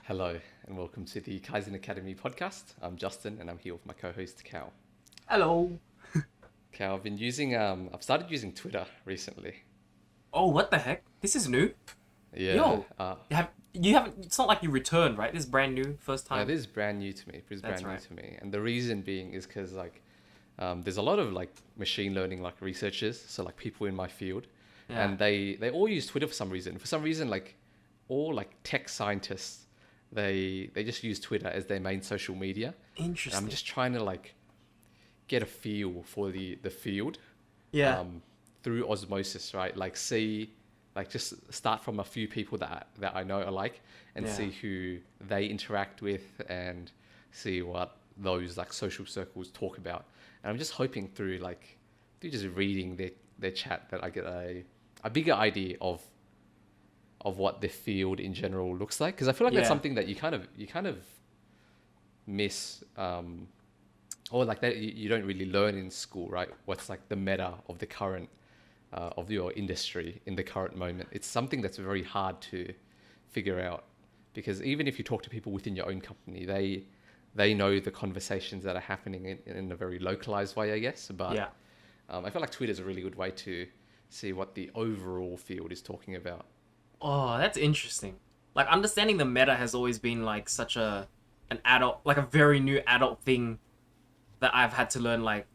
Hello, and welcome to the Kaizen Academy podcast. I'm Justin, and I'm here with my co-host Cao. Hello. Cao, I've started using Twitter recently. Oh, what the heck? This is new. Yeah, Yo, you haven't? It's not like you returned, right? This is brand new, first no, time. this is brand new to me. This is That's brand new right. to me, and the reason being is because there's a lot of like machine learning like researchers, so like people in my field, Yeah. and they all use Twitter for some reason. For some reason, like all like tech scientists, they just use Twitter as their main social media. And I'm Interesting. just trying to like get a feel for the field Yeah. um, through osmosis, right? Like see, like just start from a few people that I know alike and Yeah. see who they interact with and see what those like social circles talk about. And I'm just hoping through just reading their chat that I get a bigger idea of what the field in general looks like. Because I feel like that's Yeah. something that you kind of miss or like that you don't really learn in school, right? What's like the meta of the current of your industry in the current moment. It's something that's very hard to figure out because even if you talk to people within your own company, they know the conversations that are happening in a very localized way, I guess. But Yeah. I feel like Twitter is a really good way to see what the overall field is talking about. Oh, that's interesting. Like understanding the meta has always been like such an adult, like a very new adult thing that I've had to learn. Like,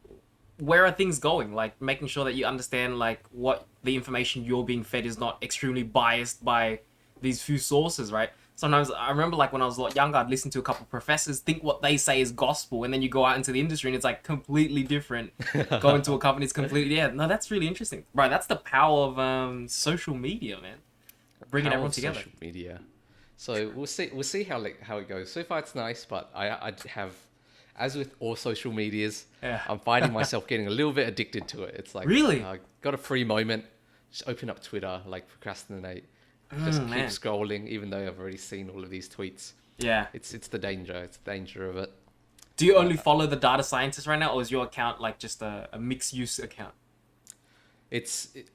where are things going? Like making sure that you understand like what the information you're being fed is not extremely biased by these few sources, right? Sometimes I remember like when I was a lot younger, I'd listen to a couple of professors, think what they say is gospel, and then you go out into the industry and it's like completely different. Go into a company, it's completely no. That's really interesting, right? That's the power of social media, man. Bringing Power everyone of together. social media. So we'll see how it goes. So far it's nice, but I have, as with all social medias, Yeah. I'm finding myself getting a little bit addicted to it. It's like Really? got a free moment, just open up Twitter, like procrastinate, just keep Man. scrolling, even though I've already seen all of these tweets. Yeah. It's the danger. It's the danger of it. Do you only But follow the data scientist right now, or is your account like just a mixed use account?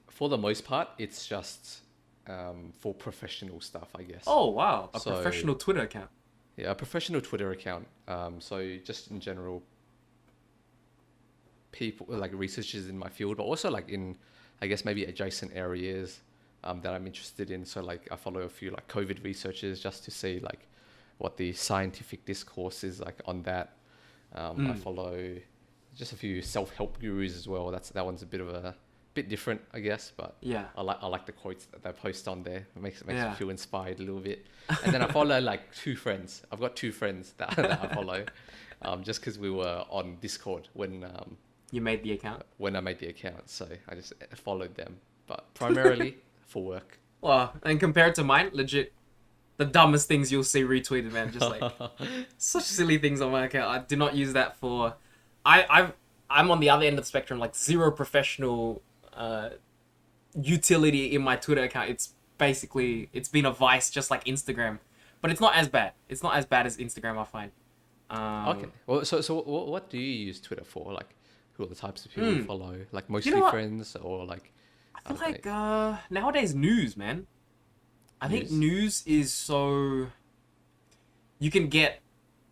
for the most part, it's just for professional stuff, I guess. Oh wow, a So professional Twitter account. yeah, a professional Twitter account. So just in general, people like researchers in my field, but also like in, I guess maybe adjacent areas that I'm interested in. So like I follow a few like COVID researchers just to see like what the scientific discourse is like on that. I follow just a few self-help gurus as well. That one's a bit different, I guess, but Yeah. I like the quotes that they post on there. It makes me Yeah. feel inspired a little bit. And then I follow like two friends. I've got two friends that I follow, just because we were on Discord You made the account. when I made the account. So I just followed them, but primarily for work. Well, and compared to mine, legit, the dumbest things you'll see retweeted, man. Just like such silly things on my account. I do not use that for. I'm on the other end of the spectrum. Like zero professional utility in my Twitter account. It's been a vice, just like Instagram, but it's not as bad. It's not as bad as Instagram, I find. Okay. Well, so what do you use Twitter for? Like, who are the types of people you follow? Like mostly what? friends or like I feel I don't like nowadays news, man. I think News? news is so you can get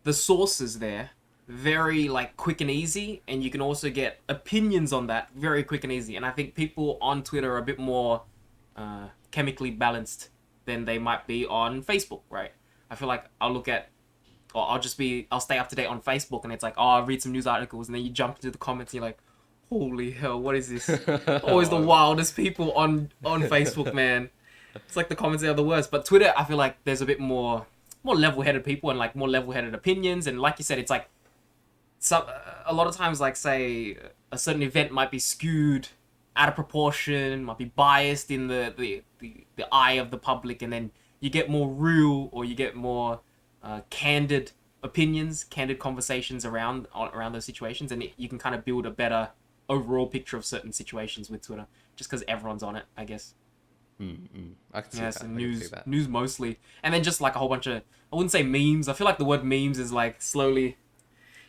the sources there very like quick and easy, and you can also get opinions on that very quick and easy. And I think people on Twitter are a bit more chemically balanced than they might be on Facebook, right? I feel like I'll stay up to date on Facebook, and it's like, oh, I'll read some news articles, and then you jump into the comments, and you're like, holy hell, what is this? Always the wildest people on Facebook, man. It's like the comments are the worst. But Twitter, I feel like there's a bit more level-headed people and like more level-headed opinions, and like you said, it's like a lot of times, like say a certain event might be skewed out of proportion, might be biased in the eye of the public, and then you get more real or you get more candid opinions, candid conversations around those situations, and you can kind of build a better overall picture of certain situations with Twitter, just because everyone's on it, I guess. I can see Yeah, that. so I can see that. news mostly, and then just like a whole bunch of, I wouldn't say memes. I feel like the word memes is like slowly,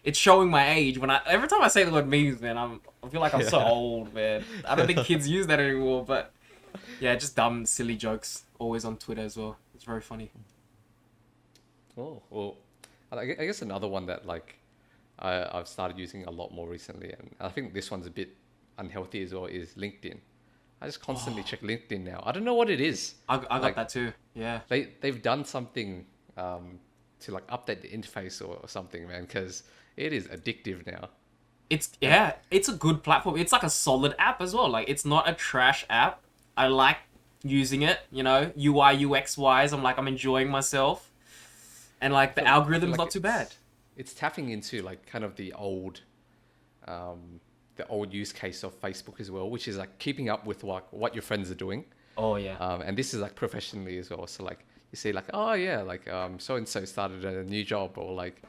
it's showing my age. Every time I say the word memes, man, I feel like I'm so Yeah. old, man. I don't think kids use that anymore, but yeah, just dumb, silly jokes always on Twitter as well. It's very funny. Oh, well, I guess another one that like I've started using a lot more recently, and I think this one's a bit unhealthy as well, is LinkedIn. I just constantly Oh, check LinkedIn now. I don't know what it is. I got Like that too. Yeah. they've done something to like update the interface or something, man, because it is addictive now. It's And yeah, it's a good platform. It's like a solid app as well. Like it's not a trash app. I like using it, you know, UI UX wise. I'm enjoying myself. And like the I feel algorithm's like not too bad. it's tapping into like kind of the old use case of Facebook as well, which is like keeping up with what your friends are doing. Oh yeah. And this is like professionally as well. So like you see like, oh yeah, like so and so started a new job, or like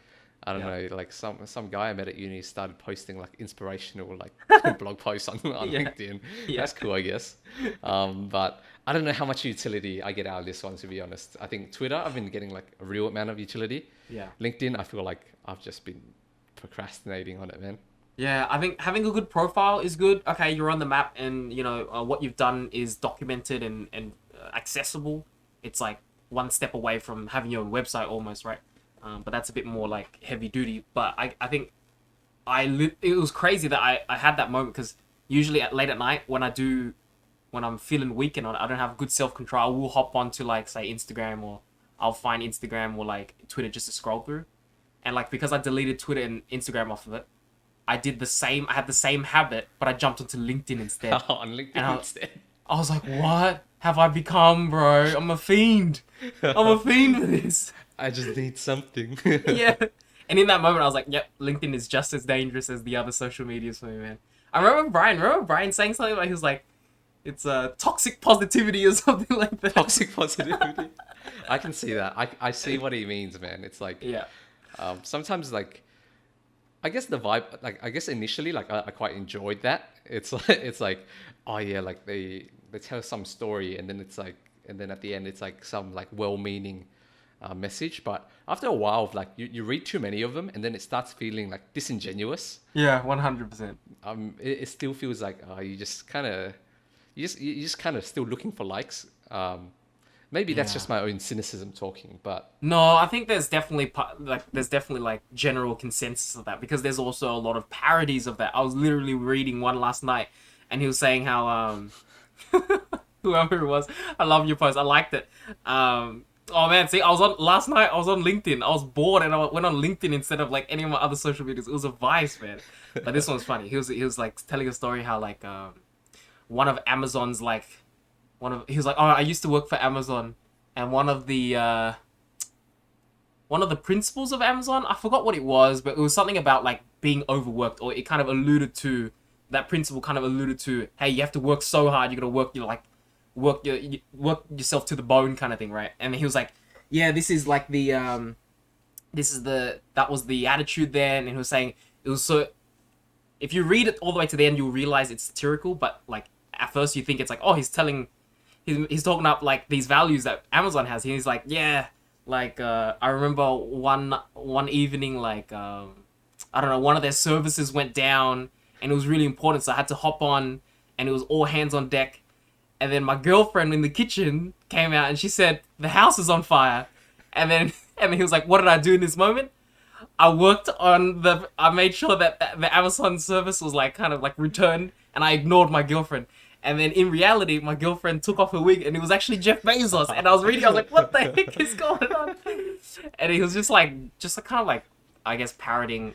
I don't Yeah. know, like some guy I met at uni started posting like inspirational like blog posts on Yeah. LinkedIn. Yeah. That's cool, I guess. But I don't know how much utility I get out of this one, to be honest. I think Twitter, I've been getting like a real amount of utility. Yeah. LinkedIn, I feel like I've just been procrastinating on it, man. Yeah, I think having a good profile is good. Okay, you're on the map, and you know what you've done is documented and accessible. It's like one step away from having your own website almost, right? But that's a bit more like heavy duty. But I think it was crazy that I had that moment because usually at late at night when I'm feeling weak and I don't have good self control, I will hop onto like say Instagram, or I'll find Instagram or like Twitter just to scroll through. And like because I deleted Twitter and Instagram off of it, I did the same. I had the same habit, but I jumped onto LinkedIn instead. On And LinkedIn instead. I was like, "What have I become, bro? I'm a fiend. I'm a fiend for this." I just need something. Yeah. And in that moment, I was like, "Yep, LinkedIn is just as dangerous as the other social medias for me, man." I remember Brian. Remember Brian saying something like he was like, "It's toxic positivity" or something like that. Toxic positivity. I can see that. I see what he means, man. It's like Yeah. sometimes like I guess the vibe, like I guess initially, like I quite enjoyed that. It's like, oh yeah, like they tell some story, and then it's like, and then at the end, it's like some like well-meaning message. But after a while, of like you read too many of them, and then it starts feeling like disingenuous. Yeah. 100%. It still feels like you just kind of, you just kind of still looking for likes. Maybe that's Yeah. just my own cynicism talking, but No, I think there's definitely like general consensus of that because there's also a lot of parodies of that. I was literally reading one last night, and he was saying how whoever it was, I love your post, I liked it. Oh man, see, I was on last night. I was on LinkedIn. I was bored, and I went on LinkedIn instead of like any of my other social medias. It was a vice, man. But this one's funny. He was like telling a story how like one of Amazon's like he was like, oh, I used to work for Amazon, and one of the principles of Amazon, I forgot what it was, but it was something about like being overworked, or it kind of alluded to that principle. Kind of alluded to, hey, you have to work so hard, you gotta work, work yourself to the bone, kind of thing, right? And he was like, yeah, this is like that was the attitude then, and he was saying it was so. If you read it all the way to the end, you'll realize it's satirical, but like at first you think it's like, oh, he's talking up like these values that Amazon has. He's like, yeah, like I remember one evening, like I don't know, one of their services went down, and it was really important, so I had to hop on, and it was all hands on deck. And then my girlfriend in the kitchen came out, and she said the house is on fire. And then he was like, what did I do in this moment? I made sure that the Amazon service was like kind of like returned, and I ignored my girlfriend. And then in reality, my girlfriend took off her wig, and it was actually Jeff Bezos. And I was reading, I was like, what the heck is going on? And he was just like kind of like, I guess, parodying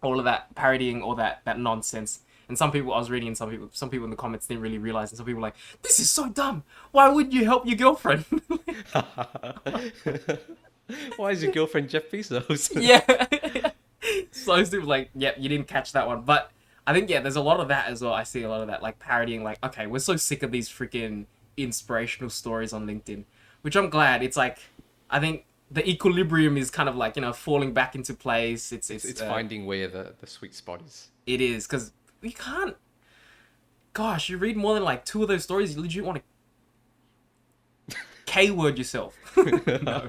all that nonsense. And some people I was reading, and some people in the comments didn't really realize, and some people were like, this is so dumb. Why wouldn't you help your girlfriend? why is your girlfriend Jeff Bezos? Yeah. So stupid. Like, yeah, you didn't catch that one. But I think, yeah, there's a lot of that as well. I see a lot of that, like parodying, like, okay, we're so sick of these freaking inspirational stories on LinkedIn, which I'm glad. It's like, I think the equilibrium is kind of like, falling back into place. It's finding where the sweet spot is. It is, because you can't, gosh, you read more than like two of those stories, you legit want to K-word yourself. No.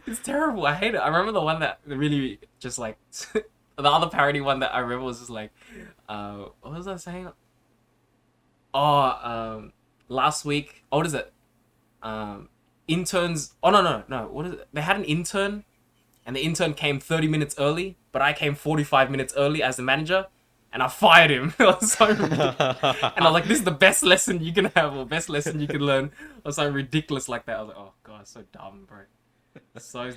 It's terrible. I hate it. I remember the one that really just like the other parody one that I remember was just like, what was I saying? Oh, last week. Oh, what is it? interns. Oh, no. What is it? They had an intern, and the intern came 30 minutes early, but I came 45 minutes early as the manager, and I fired him. It was so ridiculous. And I was like, this is the best lesson you can have, or best lesson you can learn, or something ridiculous like that. I was like, oh god, so dumb, bro. That's so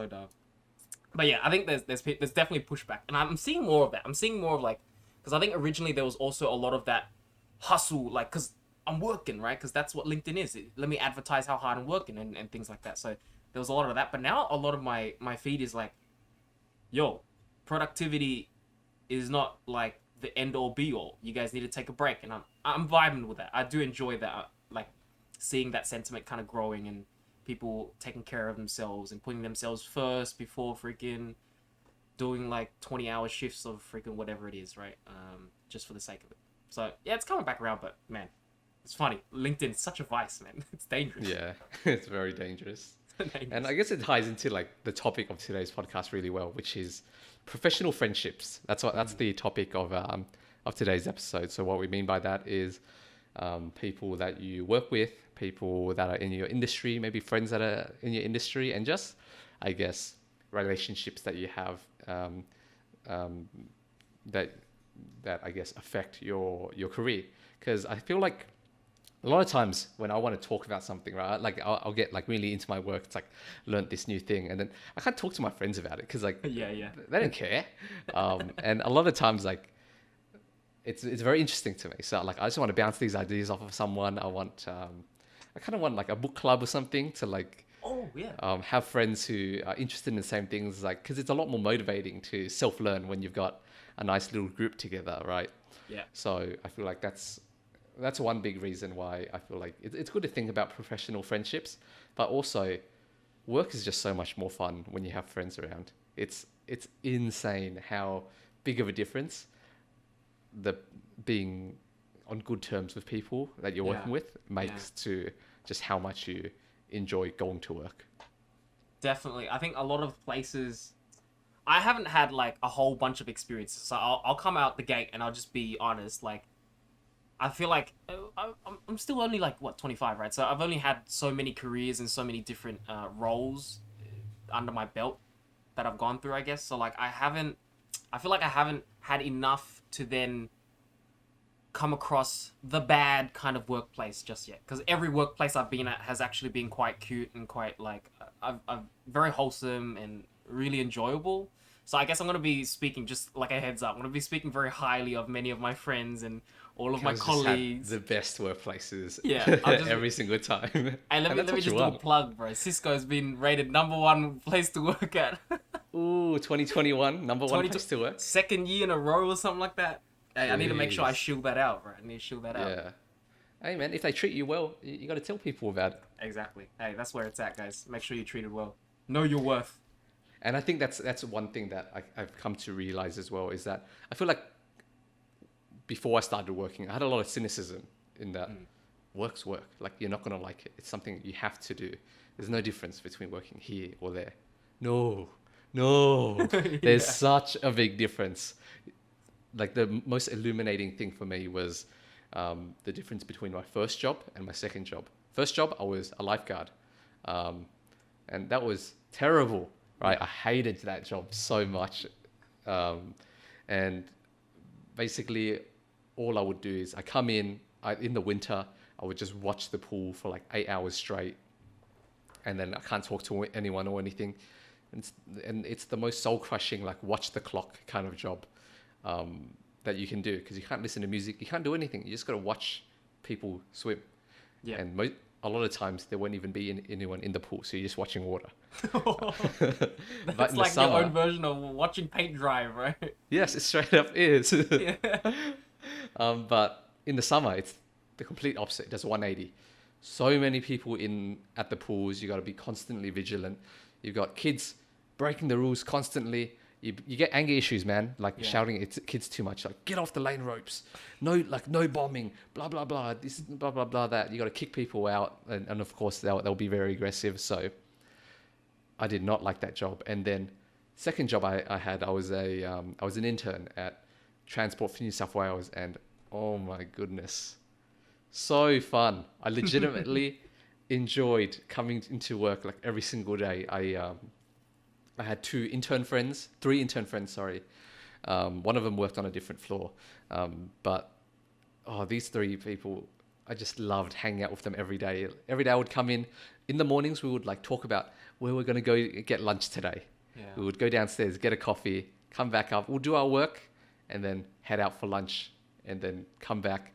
dumb. But yeah, I think there's definitely pushback, and I'm seeing more of that. I'm seeing more of like, because I think originally there was also a lot of that hustle, like, because I'm working, right? Because that's what LinkedIn is. Let me advertise how hard I'm working and things like that. So there was a lot of that, but now a lot of my feed is like, yo, productivity is not like the end all be all. You guys need to take a break, and I'm vibing with that. I do enjoy that, like seeing that sentiment kind of growing and people taking care of themselves and putting themselves first before freaking doing like 20-hour shifts of freaking whatever it is, right? Just for the sake of it. So yeah, it's coming back around, but man, it's funny. LinkedIn is such a vice, man. It's dangerous. Yeah, it's very dangerous. And I guess it ties into like the topic of today's podcast really well, which is professional friendships. That's the topic of today's episode. So what we mean by that is people that you work with, people that are in your industry, maybe friends that are in your industry, and just, I guess, relationships that you have that I guess affect your career. Because I feel like a lot of times when I want to talk about something, right, like I'll get like really into my work. It's like learned this new thing, and then I can't talk to my friends about it because like Yeah. they don't care. And a lot of times like it's very interesting to me. So like I just want to bounce these ideas off of someone. I kind of want like a book club or something to like Oh yeah. have friends who are interested in the same things, like because it's a lot more motivating to self-learn when you've got a nice little group together, right? Yeah. So I feel like that's one big reason why I feel like it's good to think about professional friendships, but also work is just so much more fun when you have friends around. It's insane how big of a difference the being on good terms with people that you're working with makes to just how much you enjoy going to work. Definitely. I think a lot of places. I haven't had like a whole bunch of experiences, so I'll come out the gate and I'll just be honest. Like, I feel like I'm still only like what 25, right? So I've only had so many careers and so many different roles under my belt that I've gone through, I guess. So like I feel like I haven't had enough to then come across the bad kind of workplace just yet. Because every workplace I've been at has actually been quite cute and quite like I've very wholesome and really enjoyable. So I guess I'm gonna be speaking just like a heads up. I'm gonna be speaking very highly of many of my friends and all of my colleagues. The best workplaces, Yeah, I'll just every single time. and And let that's me what just you do a want. plug, bro. Cisco's been rated #1 place to work at. Ooh, 2021, number one 20 place to work. second year in a row or something like that. Hey, I need to make sure I Jeez. shield that out, bro. I need to shield that out. Yeah. Hey man, if they treat you well, you got to tell people about it. Exactly. Hey, that's where it's at, guys. Make sure you're treated well. Know your worth. And I think that's one thing that I've come to realize as well is that I feel like before I started working, I had a lot of cynicism in that work's work. Like you're not gonna like it. It's something you have to do. There's no difference between working here or there. No, no. There's such a big difference. Like the most illuminating thing for me was the difference between my first job and my second job. First job, I was a lifeguard, and that was terrible. Right, I hated that job so much, and basically, all I would do is I come in the winter. I would just watch the pool for like 8 hours straight, and then I can't talk to anyone or anything, and it's the most soul crushing like watch the clock kind of job that you can do because you can't listen to music, you can't do anything. You just got to watch people swim, and a lot of times there won't even be anyone in the pool, so you're just watching water. That's like your own version of watching paint dry, right? Yes, it straight up is. Yeah. But in the summer, it's the complete opposite. It does 180. So many people at the pools. You got to be constantly vigilant. You've got kids breaking the rules constantly. You get anger issues, man. Like shouting at kids too much. Like get off the lane ropes. No bombing. Blah blah blah. This blah blah blah. That you got to kick people out, and of course they'll be very aggressive. So I did not like that job. And then second job I had, I was an intern at Transport for New South Wales, and oh my goodness, so fun. I legitimately enjoyed coming into work like every single day. I had three intern friends, sorry. One of them worked on a different floor. But these three people, I just loved hanging out with them every day. Every day I would come in the mornings, we would like talk about where we're going to go get lunch today. Yeah. We would go downstairs, get a coffee, come back up, we'll do our work and then head out for lunch and then come back.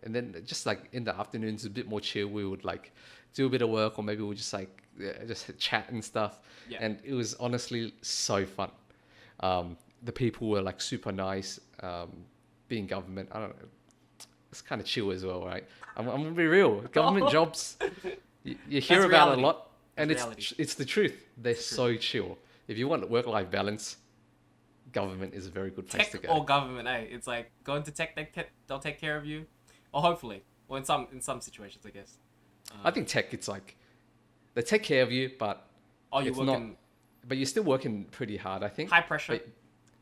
And then just like in the afternoons, a bit more chill, we would like do a bit of work, or maybe we'll just like just chat and stuff. Yeah. And it was honestly so fun. The people were like super nice. Being government, I don't know, it's kind of chill as well, right? I'm gonna be real. Government jobs, you hear That's about reality. it a lot, and That's reality. it's the truth. They're so chill. If you want work-life balance, government is a very good place to Tech go. or government, it's like go into tech, they'll take care of you, or hopefully, or in some situations, I guess. I think tech, it's like they take care of you, but You're it's working not. But you're still working pretty hard, I think. high pressure. But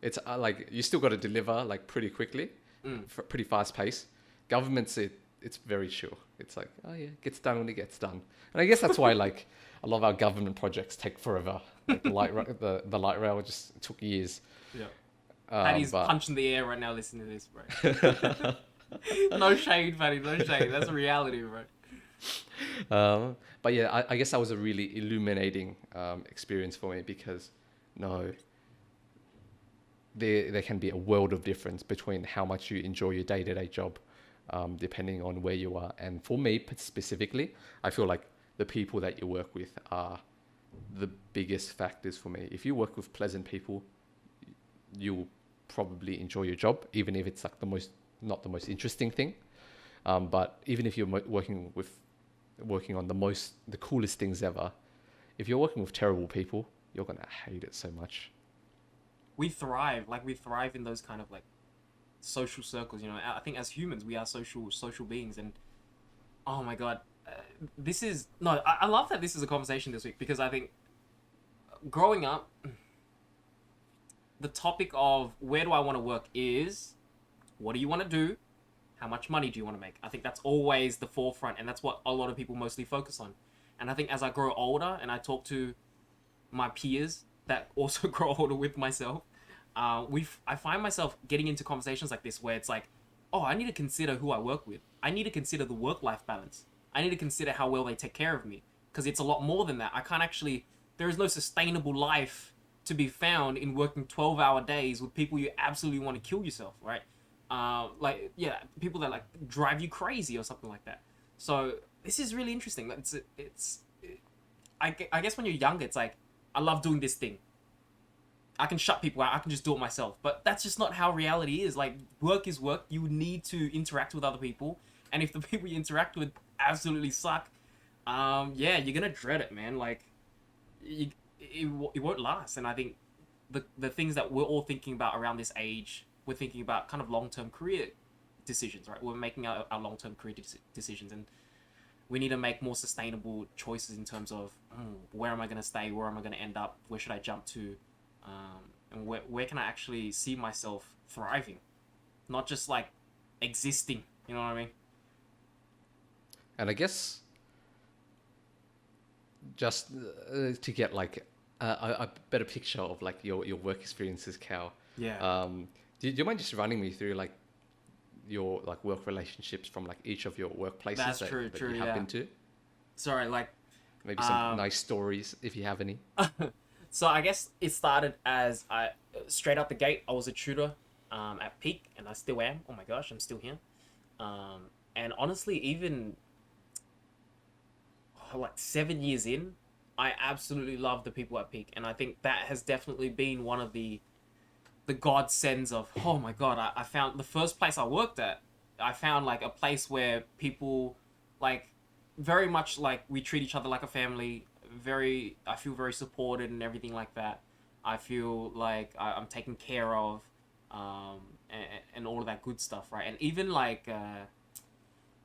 it's like you still got to deliver like pretty quickly, pretty fast pace. Government's it's very chill. It's like, oh yeah, gets done when it gets done. And I guess that's why like a lot of our government projects take forever. Like the light rail just took years. Yeah. Paddy's but punching the air right now listening to this, bro. No shade, Paddy, no shade. That's a reality, bro. but yeah, I guess that was a really illuminating experience for me because there can be a world of difference between how much you enjoy your day-to-day job, depending on where you are. And for me specifically, I feel like the people that you work with are the biggest factors for me. If you work with pleasant people, you'll probably enjoy your job, even if it's like not the most interesting thing. But even if you're working on the coolest things ever, if you're working with terrible people, you're gonna hate it so much. We thrive in those kind of like social circles, I think as humans we are social beings. And oh my god, I love that this is a conversation this week, because I think growing up, the topic of where do I want to work is what do you want to do, how much money do you want to make. I think that's always the forefront, and that's what a lot of people mostly focus on. And I think as I grow older and I talk to my peers that also grow older with myself, I find myself getting into conversations like this where it's like, oh, I need to consider who I work with. I need to consider the work-life balance. I need to consider how well they take care of me, because it's a lot more than that. There is no sustainable life to be found in working 12-hour days with people you absolutely want to kill yourself, right? People that like drive you crazy or something like that. So this is really interesting. I guess when you're younger, it's like, I love doing this thing. I can shut people out. I can just do it myself. But that's just not how reality is. Like, work is work. You need to interact with other people. And if the people you interact with absolutely suck, you're going to dread it, man. Like, it won't last. And I think the things that we're all thinking about around this age, we're thinking about kind of long-term career decisions, right? We're making our long-term career decisions. And we need to make more sustainable choices in terms of where am I going to stay? Where am I going to end up? Where should I jump to? And where can I actually see myself thriving? Not just like existing, you know what I mean? And I guess just to get like a better picture of like your work experiences, Cal. Yeah. Do you mind just running me through like your like work relationships from like each of your workplaces that you have been to? Sorry, like maybe some nice stories if you have any. So I guess it started as straight out the gate, I was a tutor at Peak, and I still am. Oh my gosh, I'm still here. And honestly, even like 7 years in, I absolutely love the people at Peak, and I think that has definitely been one of the godsends of, oh my god, I found the first place I worked at. I found like a place where people like very much like we treat each other like a family. I feel very supported and everything like that. I feel like I'm taken care of, and all of that good stuff, right? And even like,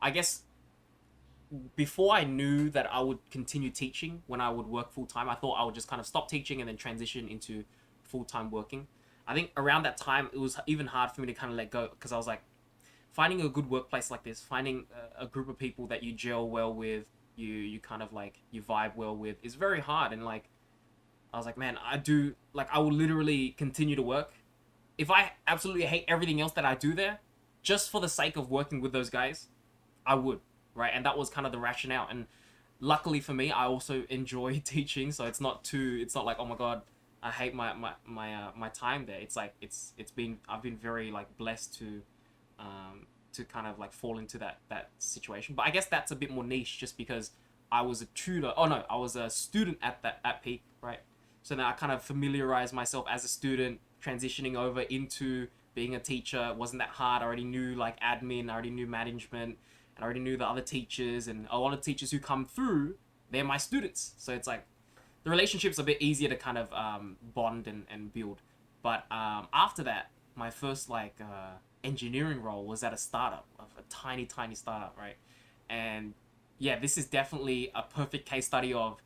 I guess before I knew that I would continue teaching when I would work full time, I thought I would just kind of stop teaching and then transition into full time working. I think around that time, it was even hard for me to kind of let go, because I was like, finding a good workplace like this, finding a group of people that you gel well with, you kind of like you vibe well with is very hard. And like I was like, man, I will literally continue to work if I absolutely hate everything else that I do there, just for the sake of working with those guys. I would, right? And that was kind of the rationale. And luckily for me, I also enjoy teaching, so it's not like, oh my god, I hate my time there. It's like I've been very like blessed to kind of like fall into that situation. But I guess that's a bit more niche, just because I was a tutor. Oh no, I was a student at Peak, right? So now I kind of familiarized myself as a student, transitioning over into being a teacher. It wasn't that hard. I already knew like admin, I already knew management, and I already knew the other teachers, and a lot of teachers who come through, they're my students. So it's like the relationship's a bit easier to kind of bond and build. But after that, my first like engineering role was at a startup, of a tiny startup, right? And yeah, this is definitely a perfect case study of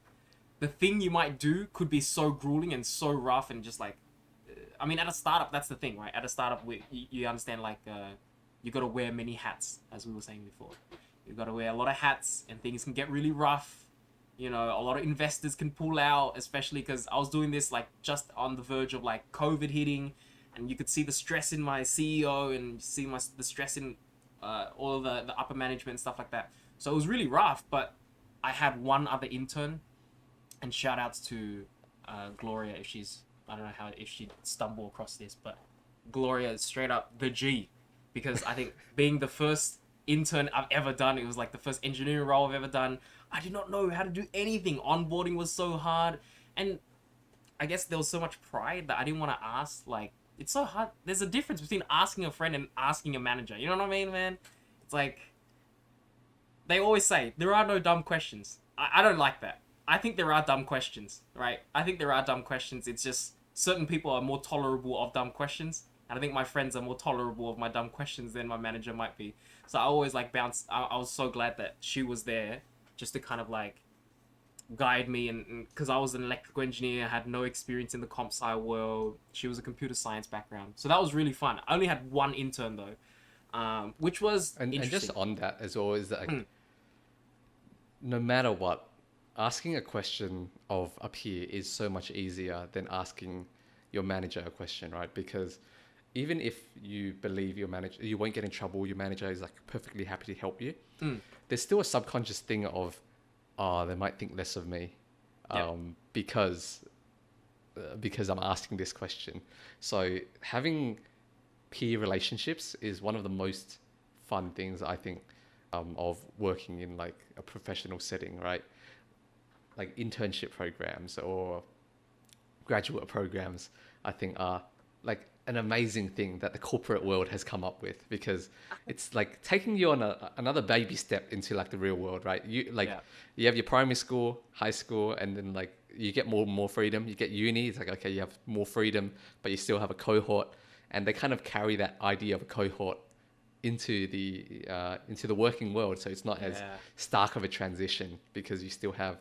the thing you might do could be so grueling and so rough, and just like I mean, at a startup, that's the thing, right? At a startup, you understand like you got to wear many hats, as we were saying before. You got to wear a lot of hats, and things can get really rough. You know, a lot of investors can pull out, especially because I was doing this like just on the verge of like COVID hitting, and you could see the stress in my CEO, and see the stress in all of the upper management and stuff like that. So it was really rough. But I had one other intern, and shout outs to Gloria, if she's, I don't know if she'd stumble across this, but Gloria is straight up the G, because I think being the first intern I've ever done, it was like the first engineering role I've ever done. I did not know how to do anything. Onboarding was so hard, and I guess there was so much pride that I didn't want to ask. Like, it's so hard. There's a difference between asking a friend and asking a manager. You know what I mean, man? It's like they always say there are no dumb questions. I don't like that. I think there are dumb questions, right? I think there are dumb questions. It's just certain people are more tolerable of dumb questions, and I think my friends are more tolerable of my dumb questions than my manager might be. So I always like bounce. I was so glad that she was there, just to kind of like guide me, and because I was an electrical engineer, had no experience in the comp sci world. She was a computer science background, so that was really fun. I only had one intern though, which was and just on that as well, is that like, no matter what, asking a question of a peer is so much easier than asking your manager a question, right? Because even if you believe your manager, you won't get in trouble, your manager is like perfectly happy to help you, there's still a subconscious thing of, oh, they might think less of me, because I'm asking this question. So having peer relationships is one of the most fun things, I think, of working in like a professional setting, right? Like internship programs or graduate programs, I think are like an amazing thing that the corporate world has come up with, because it's like taking you on another baby step into like the real world, right? You have your primary school, high school, and then like you get more and more freedom. You get uni, it's like, okay, you have more freedom, but you still have a cohort, and they kind of carry that idea of a cohort into the working world. So it's not as stark of a transition, because you still have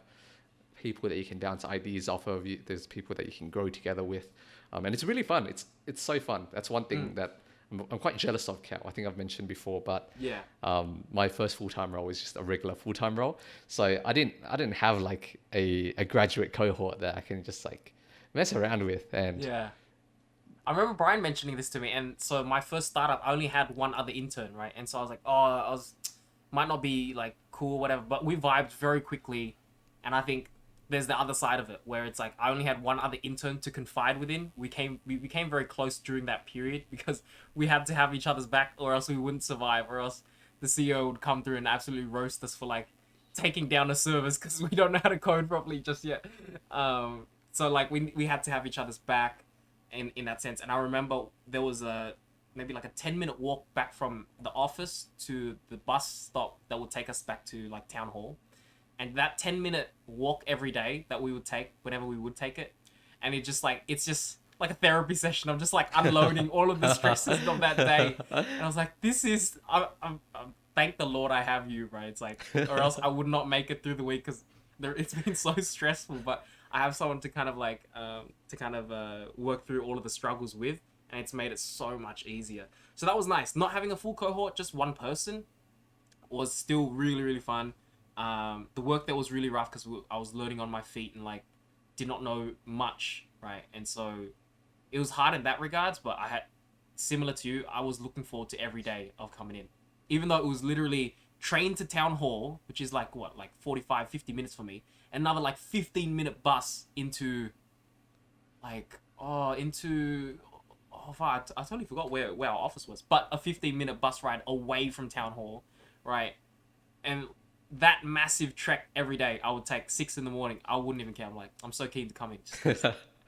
people that you can bounce ideas off of. There's people that you can grow together with, and it's really fun. It's so fun. That's one thing that I'm quite jealous of, Cal. I think I've mentioned before, but my first full-time role was just a regular full-time role, so I didn't have like a graduate cohort that I can just like mess around with. And I remember Brian mentioning this to me, and so my first startup, I only had one other intern, right? And so I was like, might not be like cool, whatever, but we vibed very quickly. And I think there's the other side of it, where it's like I only had one other intern to confide within. We became very close during that period, because we had to have each other's back, or else we wouldn't survive, or else the CEO would come through and absolutely roast us for like taking down a service because we don't know how to code properly just yet. So like we had to have each other's back in that sense. And I remember there was maybe like a 10-minute walk back from the office to the bus stop that would take us back to like town hall. And that 10-minute walk every day that we would take, whenever we would take it, and it's just like a therapy session. I'm just like unloading all of the stresses of that day. And I was like, this is, I'm thank the Lord I have you, right? It's like, or else I would not make it through the week, because it's been so stressful. But I have someone to kind of like, work through all of the struggles with, and it's made it so much easier. So that was nice. Not having a full cohort, just one person, was still really, really fun. The work there was really rough because I was learning on my feet and like did not know much, right? And so it was hard in that regards, but I had, similar to you, I was looking forward to every day of coming in. Even though it was literally train to town hall, which is like what, like 45, 50 minutes for me, another like 15-minute bus into like, fuck, I totally forgot where our office was, but a 15-minute bus ride away from town hall, right? And that massive trek every day, I would take 6 in the morning. I wouldn't even care. I'm like, I'm so keen to come in.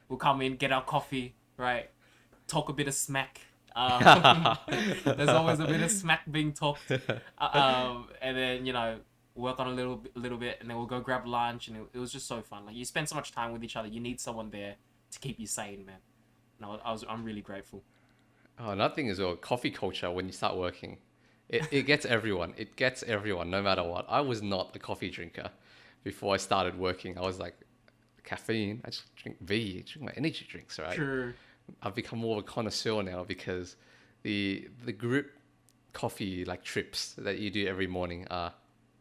We'll come in, get our coffee, right? Talk a bit of smack. There's always a bit of smack being talked. And then, you know, work on a little bit, and then we'll go grab lunch, and it was just so fun. Like, you spend so much time with each other. You need someone there to keep you sane, man. No, I'm really grateful. Oh, another thing is, well, coffee culture when you start working. It gets everyone. It gets everyone, no matter what. I was not a coffee drinker before I started working. I was like, caffeine. I just drink drink my energy drinks, right? Sure. I've become more of a connoisseur now because the group coffee like trips that you do every morning are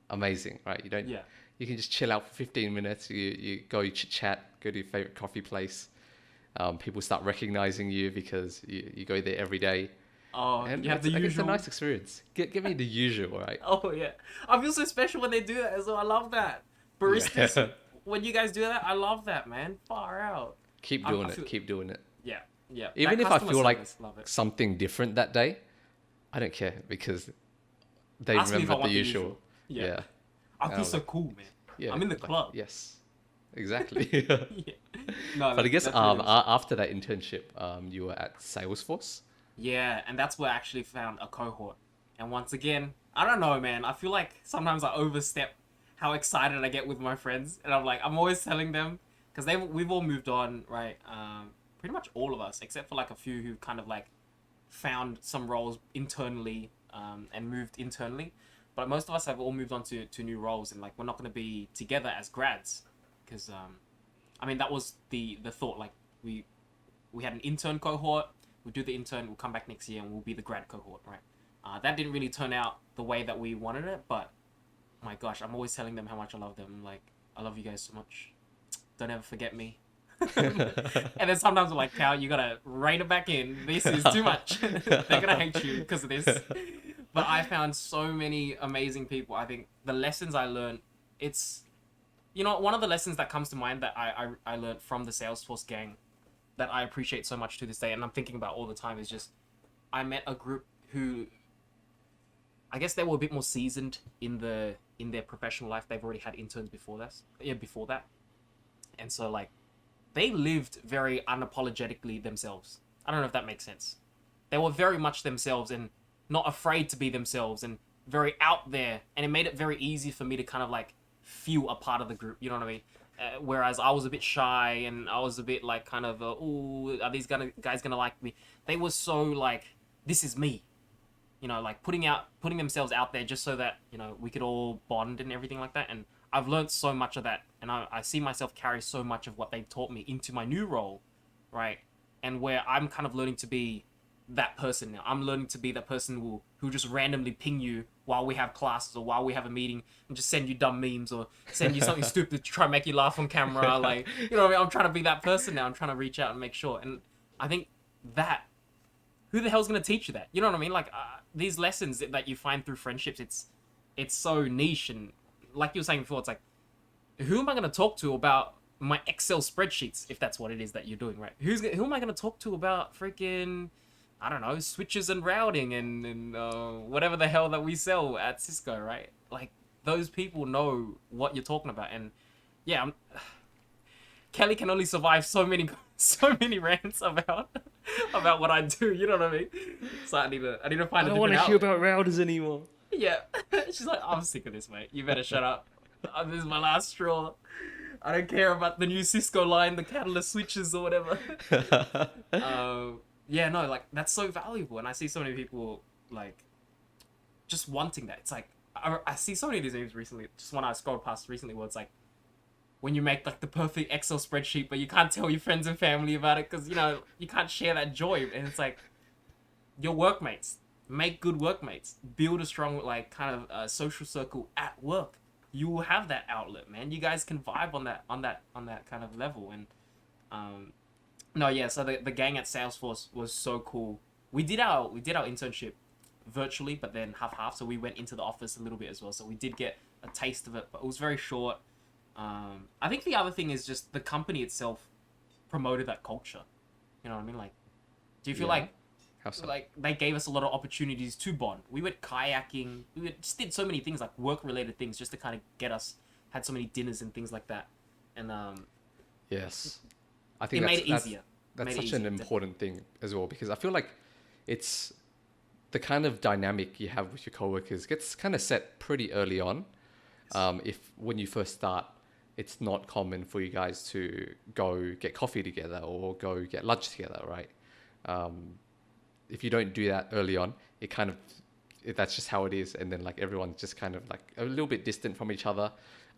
amazing, right? You can just chill out for 15 minutes. You go, you chit chat, go to your favorite coffee place. People start recognizing you because you go there every day. Oh, And you have the usual. It's a nice experience. Give me the usual, right? Oh yeah, I feel so special when they do that as well. I love that. Baristas, Yeah. when you guys do that, I love that, man. Far out. Keep doing it. Keep doing it. Yeah, yeah. Even That if I customer feel like service, love it. something different that day, I don't care because they Ask me if I remember want the the usual. usual. Yeah. I And feel I'm so like, cool, man. yeah, I'm in the like, club. yes, exactly. Yeah. No, But I guess that's really awesome. after that internship, you were at Salesforce. Yeah, and that's where I actually found a cohort. And once again, I don't know, man. I feel like sometimes I overstep how excited I get with my friends, and I'm always telling them because we've all moved on, right? Pretty much all of us, except for like a few who kind of like found some roles internally and moved internally. But most of us have all moved on to new roles, and like we're not going to be together as grads because I mean that was the thought. Like we had an intern cohort. We'll do the intern. We'll come back next year, and we'll be the grad cohort, right? That didn't really turn out the way that we wanted it, but my gosh, I'm always telling them how much I love them. I'm like, I love you guys so much. Don't ever forget me. And then sometimes I'm like, Cal, you gotta rein it back in. This is too much. They're gonna hate you because of this. But I found so many amazing people. I think the lessons I learned, it's, you know, one of the lessons that comes to mind that I learned from the Salesforce gang that I appreciate so much to this day, and I'm thinking about all the time, is just I met a group who, I guess they were a bit more seasoned in their professional life. They've already had interns before that, and so like they lived very unapologetically themselves. I don't know if that makes sense. They were very much themselves and not afraid to be themselves and very out there, and it made it very easy for me to kind of like feel a part of the group. You know what I mean? Whereas I was a bit shy and I was a bit like kind of, ooh, are these guys gonna like me? They were so like, this is me. You know, like putting themselves out there just so that, you know, we could all bond and everything like that. And I've learned so much of that, and I see myself carry so much of what they've taught me into my new role, right? And where I'm kind of learning to be that person now. I'm learning to be that person who just randomly ping you while we have classes or while we have a meeting and just send you dumb memes or send you something stupid to try and make you laugh on camera. Like, you know what I mean? I'm trying to be that person now. I'm trying to reach out and make sure. And I think that, who the hell's going to teach you that? You know what I mean? Like, these lessons that you find through friendships, it's so niche. And like you were saying before, it's like, who am I going to talk to about my Excel spreadsheets, if that's what it is that you're doing, right? Who am I going to talk to about freaking, I don't know, switches and routing and whatever the hell that we sell at Cisco, right? Like, those people know what you're talking about. And yeah, Kelly can only survive so many rants about what I do. You know what I mean? So I need to find a different outlet. I don't want to hear about routers anymore. Yeah, she's like, I'm sick of this, mate. You better shut up. This is my last straw. I don't care about the new Cisco line, the catalyst switches or whatever. Yeah, no, like, that's so valuable. And I see so many people, like, just wanting that. It's like, I see so many of these memes recently, just one I scrolled past recently, where it's like, when you make, like, the perfect Excel spreadsheet, but you can't tell your friends and family about it because, you know, you can't share that joy. And it's like, your workmates, make good workmates. Build a strong, like, kind of social circle at work. you will have that outlet, man. You guys can vibe on that kind of level. And no, yeah. So the gang at Salesforce was so cool. We did our internship virtually, but then half. So we went into the office a little bit as well. So we did get a taste of it, but it was very short. I think the other thing is just the company itself promoted that culture. You know what I mean? Like, do you feel Yeah. like How so? like they gave us a lot of opportunities to bond? We went kayaking. Just did so many things, like work related things, just to kind of get us. Had so many dinners and things like that, and Yes. I it think made it that's easier. that's Made it such easier, an important thing as well, because I feel like it's the kind of dynamic you have with your coworkers gets kind of set pretty early on. If when you first start, it's not common for you guys to go get coffee together or go get lunch together, right? If you don't do that early on, it kind of that's just how it is, and then like everyone's just kind of like a little bit distant from each other.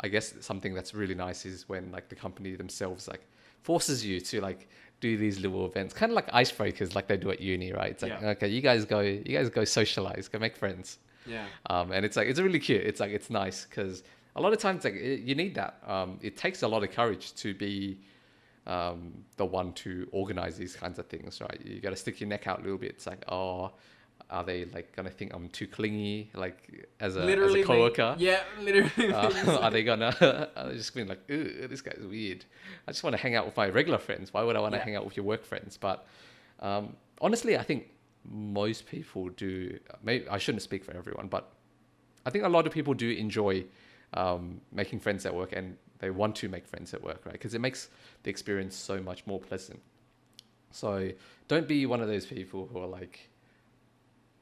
I guess something that's really nice is when like the company themselves like forces you to like do these little events, kind of like icebreakers, like they do at uni, right? It's like, Yeah. okay, you guys go socialize, go make friends. Yeah. And it's like it's really cute. It's like it's nice because a lot of times like you need that. It takes a lot of courage to be the one to organize these kinds of things, right? You got to stick your neck out a little bit. It's like, oh, are they like gonna think I'm too clingy, like as a Literally, coworker? yeah, literally. Are they gonna? Are they just being like, ooh, this guy's weird? I just want to hang out with my regular friends. Why would I want to Yeah. hang out with your work friends? But honestly, I think most people do. Maybe I shouldn't speak for everyone, but I think a lot of people do enjoy making friends at work, and they want to make friends at work, right? Because it makes the experience so much more pleasant. So don't be one of those people who are like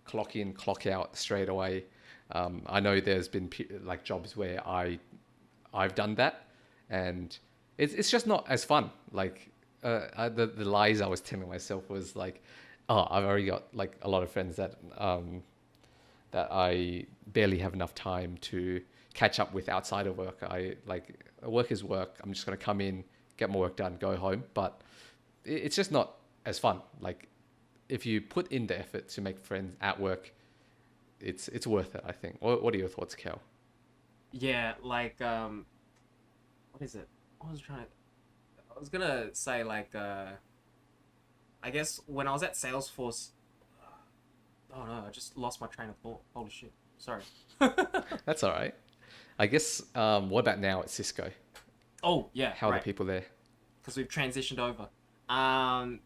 clock in, clock out straight away. I know there's been like jobs where I've done that, and it's just not as fun. Like the lies I was telling myself was like, oh, I've already got like a lot of friends that I barely have enough time to catch up with outside of work. I like work is work. I'm just gonna come in, get my work done, go home. But it's just not as fun. Like if you put in the effort to make friends at work, it's worth it. I think. What are your thoughts, Kel? Yeah, like what is it? I was gonna say like I guess when I was at Salesforce, oh no, I just lost my train of thought. Holy shit. Sorry. That's all right. I guess. What about now at Cisco? Oh, yeah, How are the right. people there? Because we've transitioned over. Um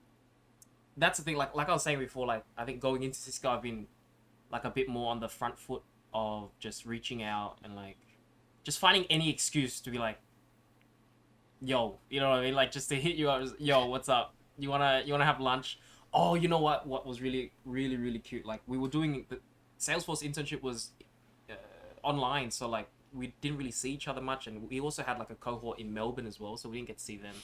that's the thing, like I was saying before, like I think going into Cisco I've been like a bit more on the front foot of just reaching out and like just finding any excuse to be like, yo, you know what I mean? Like just to hit you up, just, yo, what's up? You wanna have lunch? Oh, you know what? What was really cute? Like we were doing the Salesforce internship was uh, online, so like we didn't really see each other much, and we also had like a cohort in Melbourne as well, so we didn't get to see them.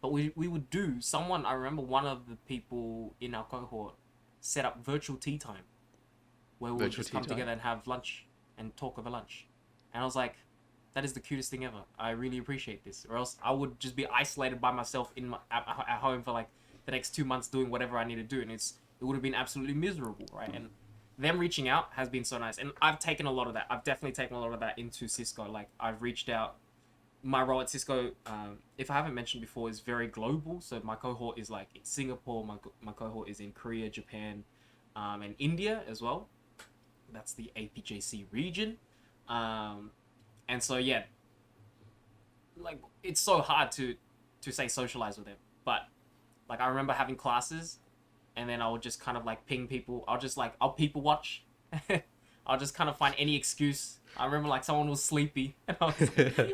But we would do someone. I remember one of the people in our cohort set up virtual tea time where we would Virtual just tea come time. together and have lunch and talk over lunch. And I was like, that is the cutest thing ever. I really appreciate this. Or else I would just be isolated by myself at home for like the next 2 months doing whatever I need to do, and it would have been absolutely miserable, right? And them reaching out has been so nice, and I've taken a lot of that. I've definitely taken a lot of that into Cisco. Like I've reached out. My role at Cisco, if I haven't mentioned before, is very global. So my cohort is like in Singapore. My cohort is in Korea, Japan, and India as well. That's the APJC region. Um, and so yeah, like it's so hard to say socialize with them. But like I remember having classes, and then I would just kind of like ping people. I'll people watch. I'll just kind of find any excuse. I remember like someone was sleepy, and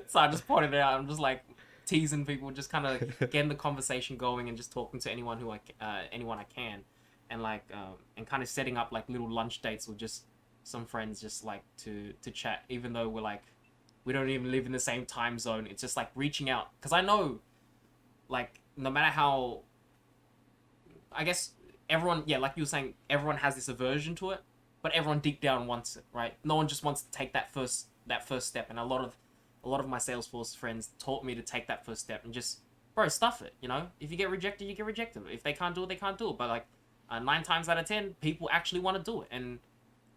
so I just pointed it out. I'm just like teasing people, just kind of getting the conversation going, and just talking to anyone I can, and like and kind of setting up like little lunch dates with just some friends, just like to chat, even though we don't even live in the same time zone. It's just like reaching out, because I know like no matter how, I guess everyone, yeah, like you were saying, everyone has this aversion to it, but everyone deep down wants it, right? No one just wants to take that first step, and a lot of my Salesforce friends taught me to take that first step and just, bro, stuff it. You know, if you get rejected, you get rejected. If they can't do it, they can't do it. But like 9 times out of 10, people actually want to do it, and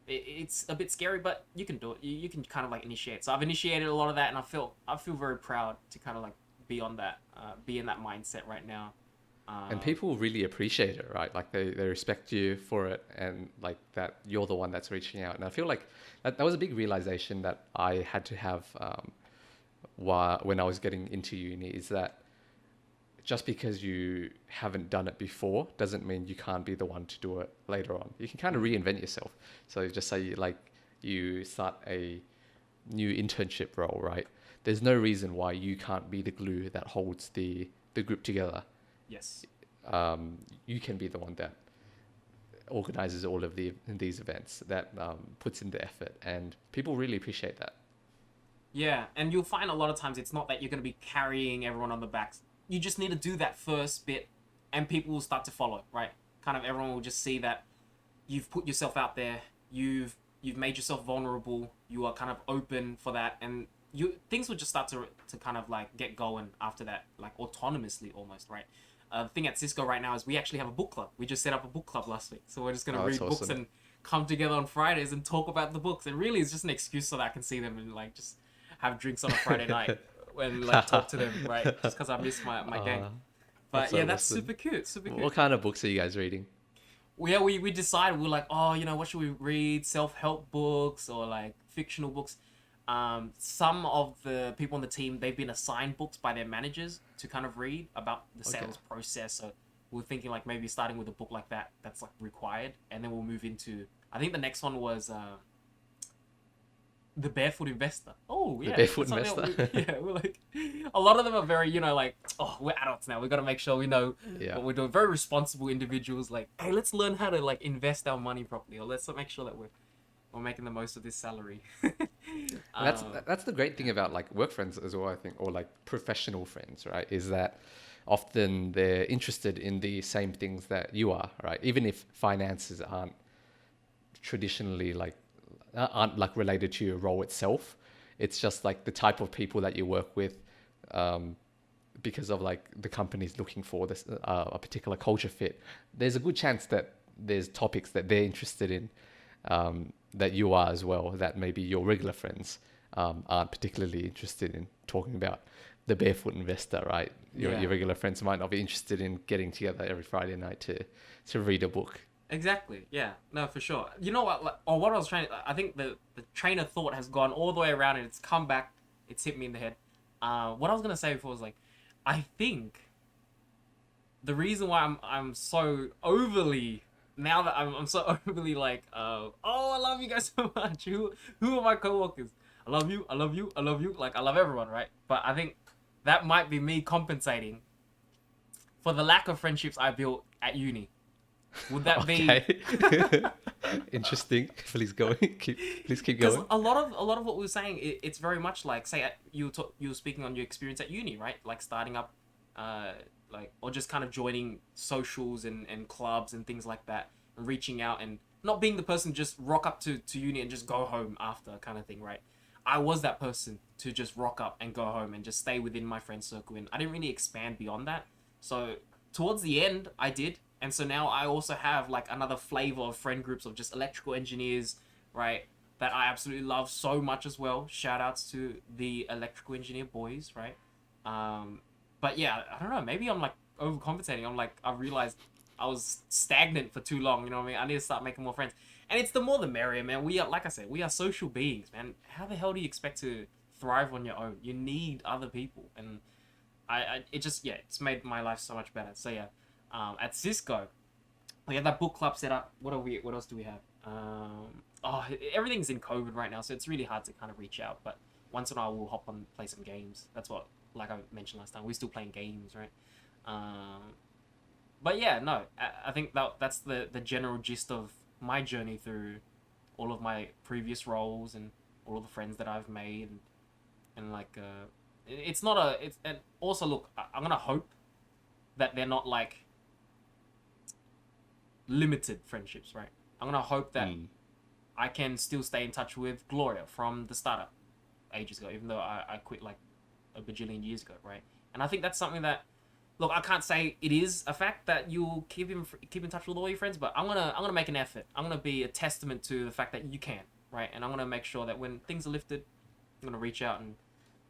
it's a bit scary, but you can do it. You can kind of like initiate. So I've initiated a lot of that, and I feel very proud to kind of like be on that, be in that mindset right now. And Um, people really appreciate it, right? Like they respect you for it, and like that you're the one that's reaching out. And I feel like that was a big realization that I had to have when I was getting into uni, is that just because you haven't done it before doesn't mean you can't be the one to do it later on. You can kind of reinvent yourself. So just say like you start a new internship role, right? There's no reason why you can't be the glue that holds the group together. yes. You can be the one that organizes all of these events, that puts in the effort, and people really appreciate that. Yeah, and you'll find a lot of times it's not that you're going to be carrying everyone on the backs. You just need to do that first bit, and people will start to follow, right? Kind of everyone will just see that you've put yourself out there, you've made yourself vulnerable, you are kind of open for that, and things will just start to kind of like get going after that, like autonomously almost, right? The thing at Cisco right now is we actually have a book club. We just set up a book club last week, so we're just gonna Oh, read that's books awesome. and come together on Fridays and talk about the books. And really, it's just an excuse so that I can see them and like just have drinks on a Friday night and like talk to them, right? Just because I miss my gang. uh, that's But yeah, so that's awesome. super cute, super cute. What kind of books are you guys reading? Well, yeah, we decided we are like, oh, you know, what should we read? Self help books or like fictional books. Some of the people on the team they've been assigned books by their managers to kind of read about the Okay. sales process. So we're thinking like maybe starting with a book like that that's like required, and then we'll move into. I think the next one was the Barefoot Investor. Oh The yeah, Barefoot that's something that Investor. yeah, we're like a lot of them are very like oh we're adults now. We got to make sure we know Yeah. what we're doing. Very responsible individuals. Like hey, let's learn how to like invest our money properly, or let's make sure that we're making the most of this salary. And that's um, that's the great thing about like work friends as well, I think, or like professional friends, right? Is that often they're interested in the same things that you are, right? Even if finances traditionally aren't like related to your role itself. It's just like the type of people that you work with, um, because of like the company's looking for this a particular culture fit. There's a good chance that there's topics that they're interested in, that you are as well, that maybe your regular friends aren't particularly interested in talking about. The Barefoot Investor, right? yeah. Your regular friends might not be interested in getting together every Friday night to read a book. Exactly. Yeah. No, for sure. You know what? Like, or what I was trying. I think the train of thought has gone all the way around and it's come back. It's hit me in the head. What I was gonna say before was like, I think the reason why I'm so overly now that I'm so overly like oh I love you guys so much. Who are my coworkers? I love you. I love you. I love you. Like I love everyone, right? But I think that might be me compensating for the lack of friendships I built at uni. Would that be Okay. Interesting. Please go. Please keep because going. a lot of what we were saying it's very much like say you were speaking on your experience at uni, right? Like starting up uh like or just kind of joining socials and clubs and things like that and reaching out and not being the person just rock up to uni and just go home after kind of thing, right? I was that person to just rock up and go home and just stay within my friend circle and I didn't really expand beyond that. So towards the end I did, and so now I also have like another flavor of friend groups of just electrical engineers, right? That I absolutely love so much as well. Shout outs to the electrical engineer boys, right? Um, but yeah, I don't know. Maybe I'm like overcompensating. I'm like I realized I was stagnant for too long. You know what I mean? I need to start making more friends. And it's the more the merrier, man. We are like I said, we are social beings, man. How the hell do you expect to thrive on your own? You need other people, and it just yeah, it's made my life so much better. So yeah, at Cisco, we have that book club set up. What else do we have? Oh, everything's in COVID right now, so it's really hard to kind of reach out. But once in a while, we'll hop on and play some games. That's what, like I mentioned last time, we're still playing games, right? But yeah, no, I think that's the general gist of my journey through all of my previous roles and all of the friends that I've made, and like it's not a it's and also look, I'm gonna hope that they're not like limited friendships, right? I'm gonna hope that Mm. I can still stay in touch with Gloria from the startup ages ago, even though I quit like a bajillion years ago, right? And I think that's something that look, I can't say it is a fact that you'll keep in touch with all your friends, but I'm gonna make an effort. I'm gonna be a testament to the fact that you can, right? And I'm gonna make sure that when things are lifted, I'm gonna reach out and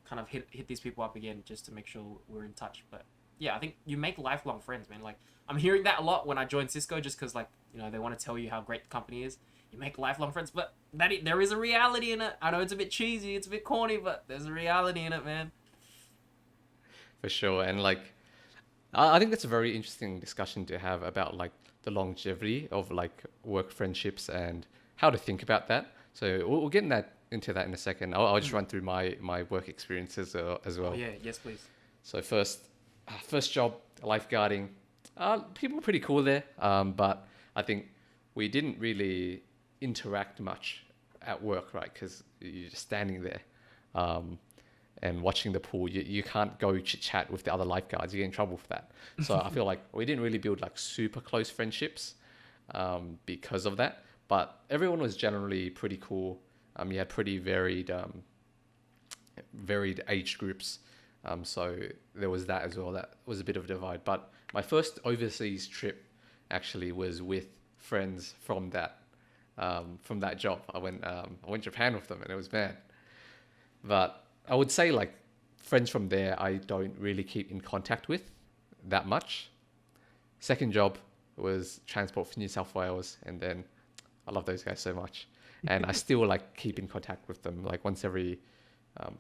kind of hit these people up again just to make sure we're in touch. But yeah, I think you make lifelong friends, man. Like I'm hearing that a lot when I joined Cisco, just because like they want to tell you how great the company is. You make lifelong friends, but there is a reality in it. I know it's a bit cheesy, it's a bit corny, but there's a reality in it, man. For sure. And like, I think that's a very interesting discussion to have about like the longevity of like work friendships and how to think about that. So we'll get into that in a second. I'll just run through my work experiences as Oh well. yeah, yes please. So first job, lifeguarding. People were pretty cool there, but I think we didn't really interact much at work, right? Because you're just standing there and watching the pool. You can't go chit chat with the other lifeguards. You get in trouble for that. So I feel like we didn't really build like super close friendships because of that. But everyone was generally pretty cool. You had pretty varied age groups. So there was that as well. That was a bit of a divide. But my first overseas trip actually was with friends from that job. I went Japan with them, and it was bad. But I would say like friends from there, I don't really keep in contact with that much. Second job was Transport for New South Wales, and then I love those guys so much, and I still like keep in contact with them. Like once every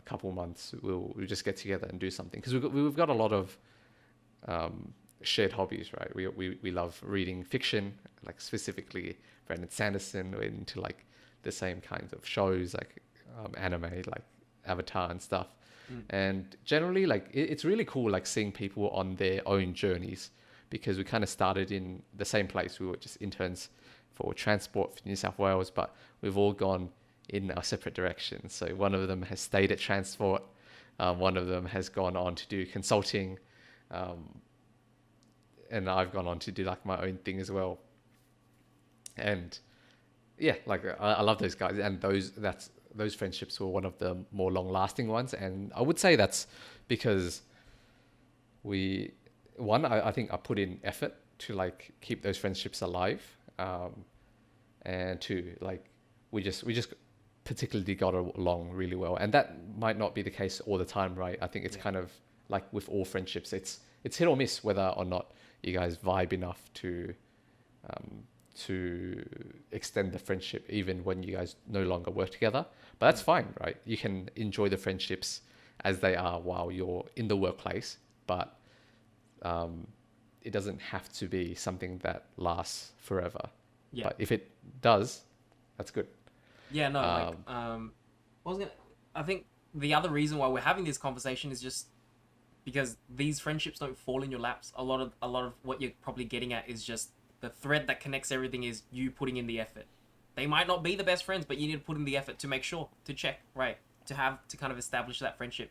couple months, we'll just get together and do something because we've got a lot of shared hobbies, right? We love reading fiction, like specifically Brandon Sanderson. We're into like the same kinds of shows, like anime, like Avatar and stuff. And generally, like it's really cool, like seeing people on their own journeys because we kind of started in the same place. We were just interns for Transport for New South Wales, but we've all gone in our separate directions. So one of them has stayed at Transport, one of them has gone on to do consulting, and I've gone on to do like my own thing as well. And yeah, like I love those guys, and those friendships were one of the more long lasting ones. And I would say that's because I think I put in effort to like keep those friendships alive, and two, like we just particularly got along really well. And that might not be the case all the time, right? I think it's kind of like with all friendships, it's hit or miss whether or not you guys vibe enough to extend the friendship even when you guys no longer work together. But that's fine, right? You can enjoy the friendships as they are while you're in the workplace, but it doesn't have to be something that lasts forever. Yeah. But if it does, that's good. Yeah, no, I think the other reason why we're having this conversation is just because these friendships don't fall in your laps. A lot of what you're probably getting at is just the thread that connects everything is you putting in the effort. They might not be the best friends, but you need to put in the effort to make sure, to check, right? To kind of establish that friendship,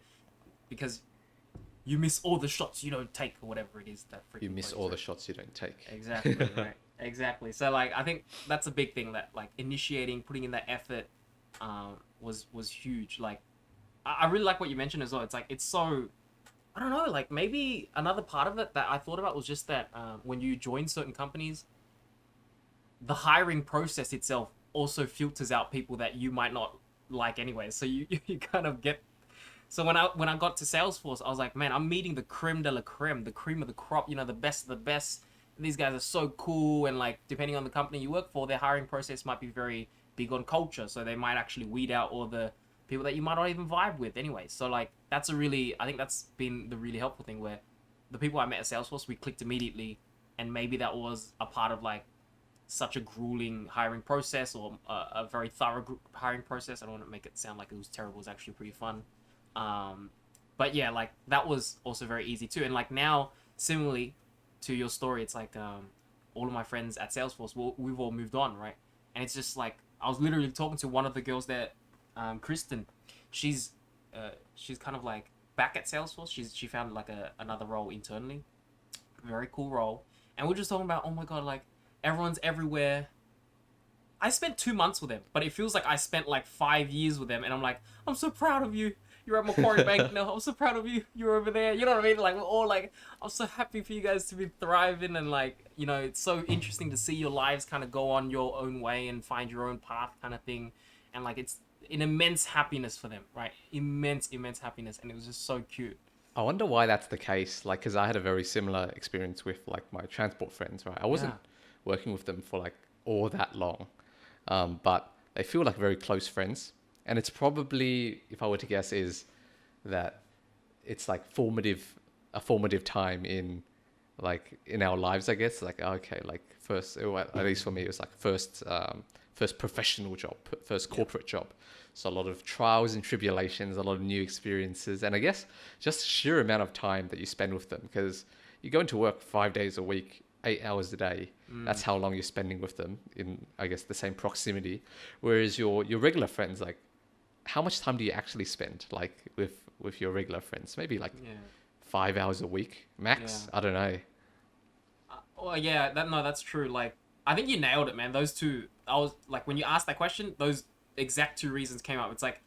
because you miss all the shots you don't take, or whatever it is that You miss all the shots you don't take. Exactly, right. Exactly. So like I think that's a big thing, that like initiating, putting in that effort was huge. Like I really like what you mentioned as well. It's like it's so, I don't know, like maybe another part of it that I thought about was just that when you join certain companies, the hiring process itself also filters out people that you might not like anyway. So you kind of get. So when I got to Salesforce, I was like, man, I'm meeting the creme de la creme, the cream of the crop, the best of the best. These guys are so cool, and like depending on the company you work for, their hiring process might be very big on culture. So they might actually weed out all the people that you might not even vibe with anyway. So like I think that's been the really helpful thing, where the people I met at Salesforce, we clicked immediately, and maybe that was a part of like such a grueling hiring process, or a very thorough hiring process. I don't want to make it sound like it was terrible. It was actually pretty fun. But yeah, like that was also very easy too. And like now, similarly to your story, it's like all of my friends at Salesforce, we've all moved on, right? And it's just like I was literally talking to one of the girls there, Kristen. She's kind of like back at Salesforce. She found like another role internally, very cool role. And we're just talking about, oh my god, like everyone's everywhere. I spent 2 months with them, but it feels like I spent like 5 years with them, and I'm like, I'm so proud of you. you're at Macquarie Bank now. I'm so proud of you. You're over there. You know what I mean? Like, we're all like, I'm so happy for you guys to be thriving. And like, you know, it's so interesting to see your lives kind of go on your own way and find your own path kind of thing. And like, it's an immense happiness for them, right? Immense, immense happiness. And it was just so cute. I wonder why that's the case. Like, because I had a very similar experience with like my transport friends, right? I wasn't working with them for like all that long, but they feel like very close friends. And it's probably, if I were to guess, is that it's like a formative time in like in our lives, I guess. Like, okay, like first, well, at least for me, it was like first professional job, first corporate job. So a lot of trials and tribulations, a lot of new experiences, and I guess just sheer amount of time that you spend with them, because you go into work 5 days a week, 8 hours a day. That's how long you're spending with them in, I guess, the same proximity. Whereas your regular friends, like, how much time do you actually spend like with your regular friends? Maybe like 5 hours a week max. I don't know. Well, yeah, that's true. Like, I think you nailed it, man. Those two, I was like, when you asked that question, those exact two reasons came up. It's like,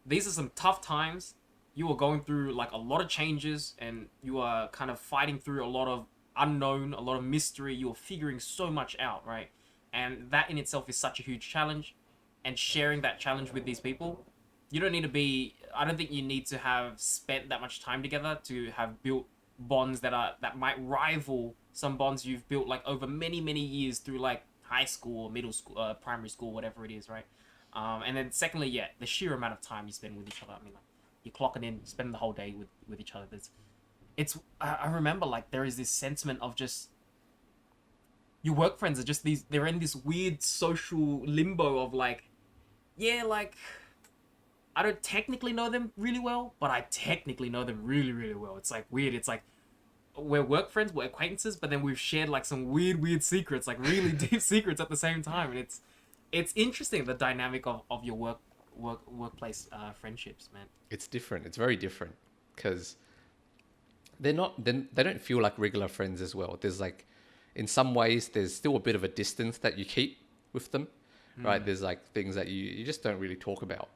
these are some tough times. You are going through like a lot of changes, and you are kind of fighting through a lot of unknown, a lot of mystery. You are figuring so much out, right? And that in itself is such a huge challenge. And sharing that challenge with these people, you don't need to be. I don't think you need to have spent that much time together to have built bonds that might rival some bonds you've built like over many years through like high school or middle school, primary school, whatever it is, right? And then secondly, the sheer amount of time you spend with each other. I mean, like, you're clocking in, spending the whole day with each other. I remember like there is this sentiment of just your work friends are just they're in this weird social limbo of like, like, I don't technically know them really well, but I technically know them really well. It's like weird. It's like we're work friends, we're acquaintances, but then we've shared like some weird secrets, like really deep secrets at the same time. And it's interesting, the dynamic of your workplace friendships, man. It's different. It's very different, because they don't feel like regular friends as well. There's like, in some ways, there's still a bit of a distance that you keep with them, right? There's like things that you just don't really talk about,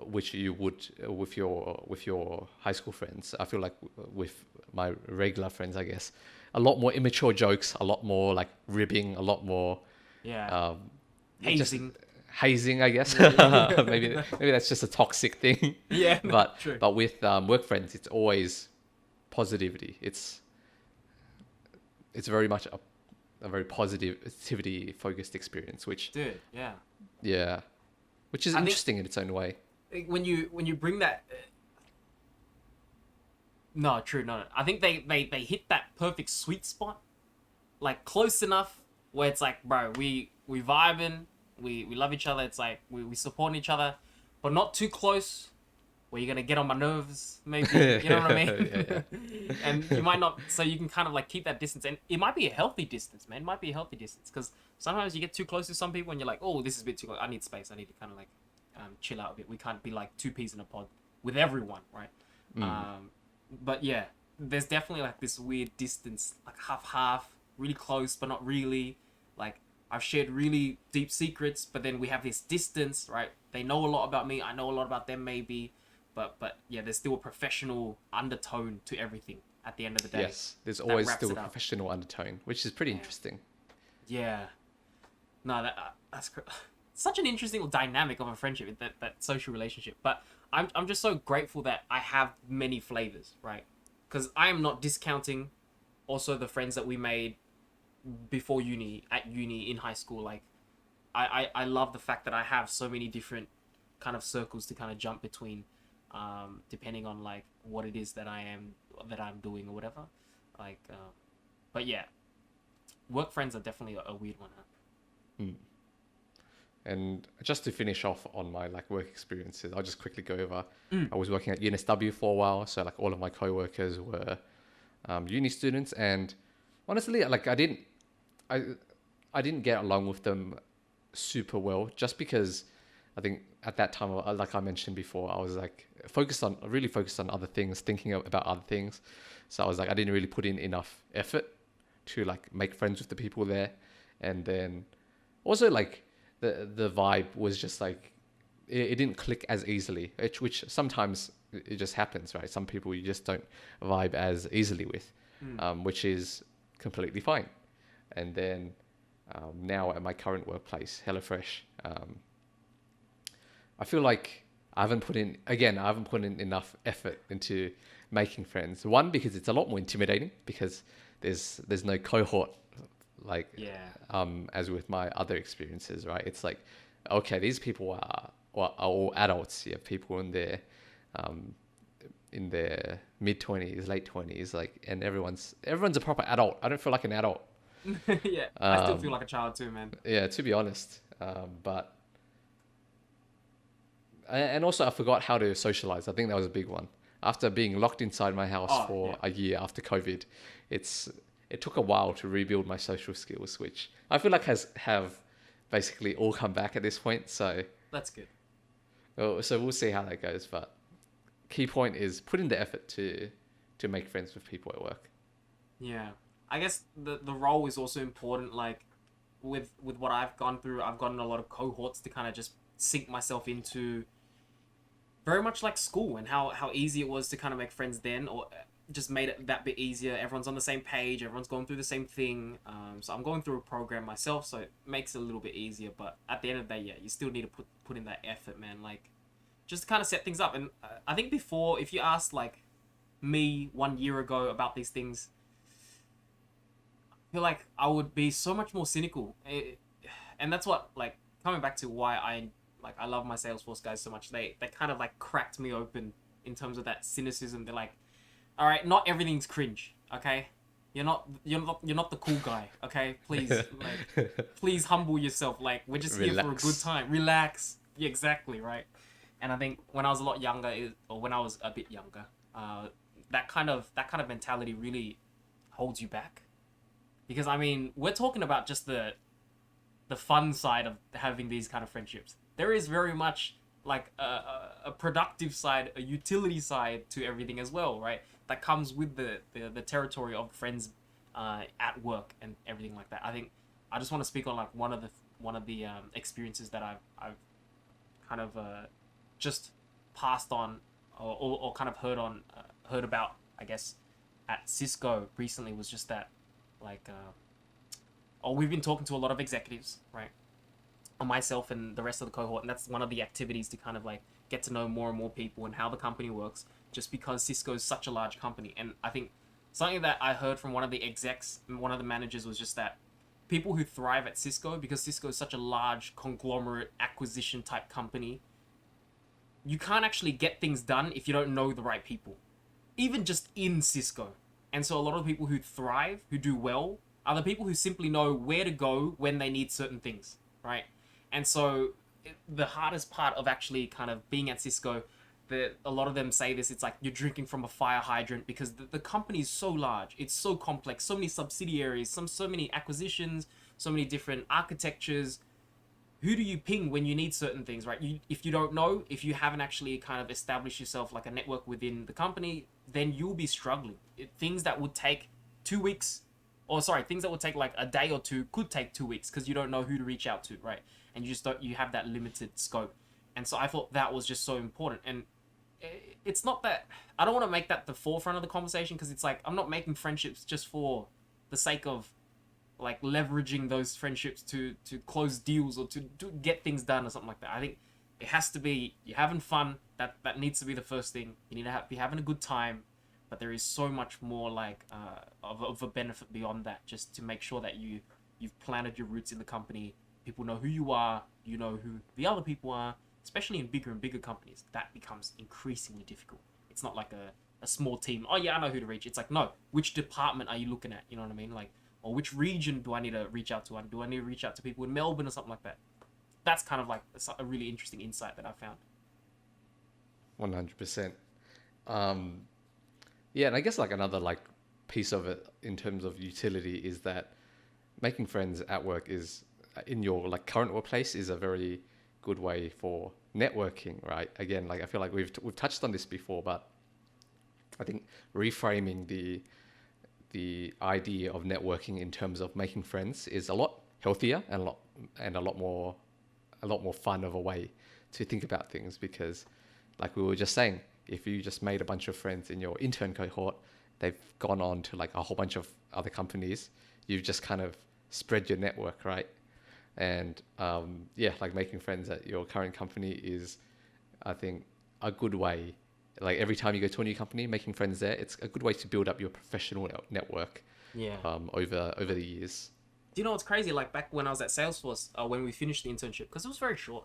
which you would with your high school friends. I feel like with my regular friends, I guess, a lot more immature jokes, a lot more like ribbing, a lot more hazing, I guess. maybe that's just a toxic thing. but true. But with work friends, it's always positivity. It's very much a very positivity focused experience, which which is interesting in its own way. When you bring that, no, I think they hit that perfect sweet spot, like close enough where it's like, bro, we vibing, we love each other. It's like we support each other, but not too close where you're gonna get on my nerves, maybe. You know what I mean? And you might not, so you can kind of like keep that distance, and it might be a healthy distance, man. It might be a healthy distance, because sometimes you get too close to some people and you're like, oh, this is a bit too close. I need space. I need to kind of like chill out a bit. We can't be like two peas in a pod with everyone, right? But yeah, there's definitely like this weird distance, like half, really close but not really. Like, I've shared really deep secrets, but then we have this distance, right? They know a lot about me, I know a lot about them maybe, but yeah, there's still a professional undertone to everything at the end of the day. Yes, there's always still a professional undertone, which is pretty interesting. Yeah. No, that's such an interesting dynamic of a friendship, that social relationship. But I'm just so grateful that I have many flavors, right? Because I am not discounting also the friends that we made before uni, in high school. Like, I love the fact that I have so many different kind of circles to kind of jump between, depending on like what it is that I'm doing or whatever. Like, but yeah, work friends are definitely a weird one. Huh? And just to finish off on my like work experiences, I'll just quickly go over. I was working at UNSW for a while, so like all of my co-workers were uni students, and honestly, like I didn't get along with them super well, just because I think at that time, like I mentioned before, I was like really focused on other things, thinking about other things. So I was like, I didn't really put in enough effort to like make friends with the people there, and then also like the vibe was just like it didn't click as easily, which sometimes it just happens, right? Some people you just don't vibe as easily with, which is completely fine. And then now at my current workplace, HelloFresh, I feel like I haven't put in enough effort into making friends. One, because it's a lot more intimidating because there's no cohort like Yeah. as with my other experiences, right? It's like, okay, these people are all adults. You have people um, in their mid 20s, late 20s, like, and everyone's a proper adult. I don't feel like an adult. Yeah, I still feel like a child too, man. Yeah, to be honest. But and also I forgot how to socialize. I think that was a big one. After being locked inside my house Oh, for yeah. a year after COVID, it took a while to rebuild my social skills, which I feel like have basically all come back at this point. So That's good. so we'll see how that goes. But key point is put in the effort to make friends with people at work. Yeah. I guess the role is also important. Like with what I've gone through, I've gotten a lot of cohorts to kind of just sink myself into, very much like school, and how easy it was to kind of make friends then, or just made it that bit easier. Everyone's on the same page, everyone's going through the same thing. So I'm going through a program myself, so it makes it a little bit easier. But at the end of the day, yeah, you still need to put in that effort, man. Like, just to kind of set things up. And I think before, if you asked like me 1 year ago about these things, I feel like I would be so much more cynical. And that's what, like, coming back to why I love my Salesforce guys so much. They kind of like cracked me open in terms of that cynicism. They're like, all right, not everything's cringe, okay? You're not the cool guy, okay? Please, like, please humble yourself. Like, we're just here for a good time. Relax. Yeah, exactly, right? And I think when I was a lot younger, or when I was a bit younger, that kind of mentality really holds you back. Because I mean, we're talking about just the fun side of having these kind of friendships. There is very much like a productive side, a utility side to everything as well, right? That comes with the territory of friends at work and everything like that. I think I just want to speak on like one of the experiences that I've kind of just passed on, or kind of heard about, I guess, at Cisco recently, was just that, like, we've been talking to a lot of executives, right? On myself and the rest of the cohort, and that's one of the activities to kind of like get to know more and more people and how the company works, just because Cisco is such a large company. And I think something that I heard from one of the execs, one of the managers, was just that people who thrive at Cisco, because Cisco is such a large conglomerate acquisition type company, you can't actually get things done if you don't know the right people, even just in Cisco. And so a lot of people who thrive, who do well, are the people who simply know where to go when they need certain things, right? And so the hardest part of actually kind of being at Cisco, a lot of them say this, it's like you're drinking from a fire hydrant, because the company is so large, it's so complex, so many subsidiaries, so many acquisitions, so many different architectures. Who do you ping when you need certain things, right? If you don't know, if you haven't actually kind of established yourself like a network within the company, then you'll be struggling. Things that would take 2 weeks, or sorry, things that would take like a day or two could take 2 weeks, because you don't know who to reach out to, right? And you have that limited scope. And so I thought that was just so important. And it's not that, I don't want to make that the forefront of the conversation, because it's like, I'm not making friendships just for the sake of like leveraging those friendships to close deals, or to get things done or something like that. I think it has to be, you're having fun. That needs to be the first thing. You need to be having a good time, but there is so much more like of a benefit beyond that, just to make sure that you've planted your roots in the company. People know who you are, you know who the other people are, especially in bigger and bigger companies. That becomes increasingly difficult. It's not like a small team. Oh yeah, I know who to reach. It's like, no, which department are you looking at? You know what I mean? Like, or which region do I need to reach out to? Do I need to reach out to people in Melbourne or something like that? That's kind of like a really interesting insight that I found. 100%. Yeah, and I guess like another like piece of it in terms of utility is that making friends at work is in your like current workplace is a very good way for networking, right? Again, like I feel like we've touched on this before, but I think reframing the idea of networking in terms of making friends is a lot healthier and a lot more fun of a way to think about things, because like we were just saying, if you just made a bunch of friends in your intern cohort, they've gone on to like a whole bunch of other companies, you've just kind of spread your network, right? And yeah, like making friends at your current company is, I think, a good way. Like every time you go to a new company, making friends there, it's a good way to build up your professional network. Yeah. Over the years. Do you know what's crazy? Like back when I was at Salesforce, when we finished the internship, because it was very short,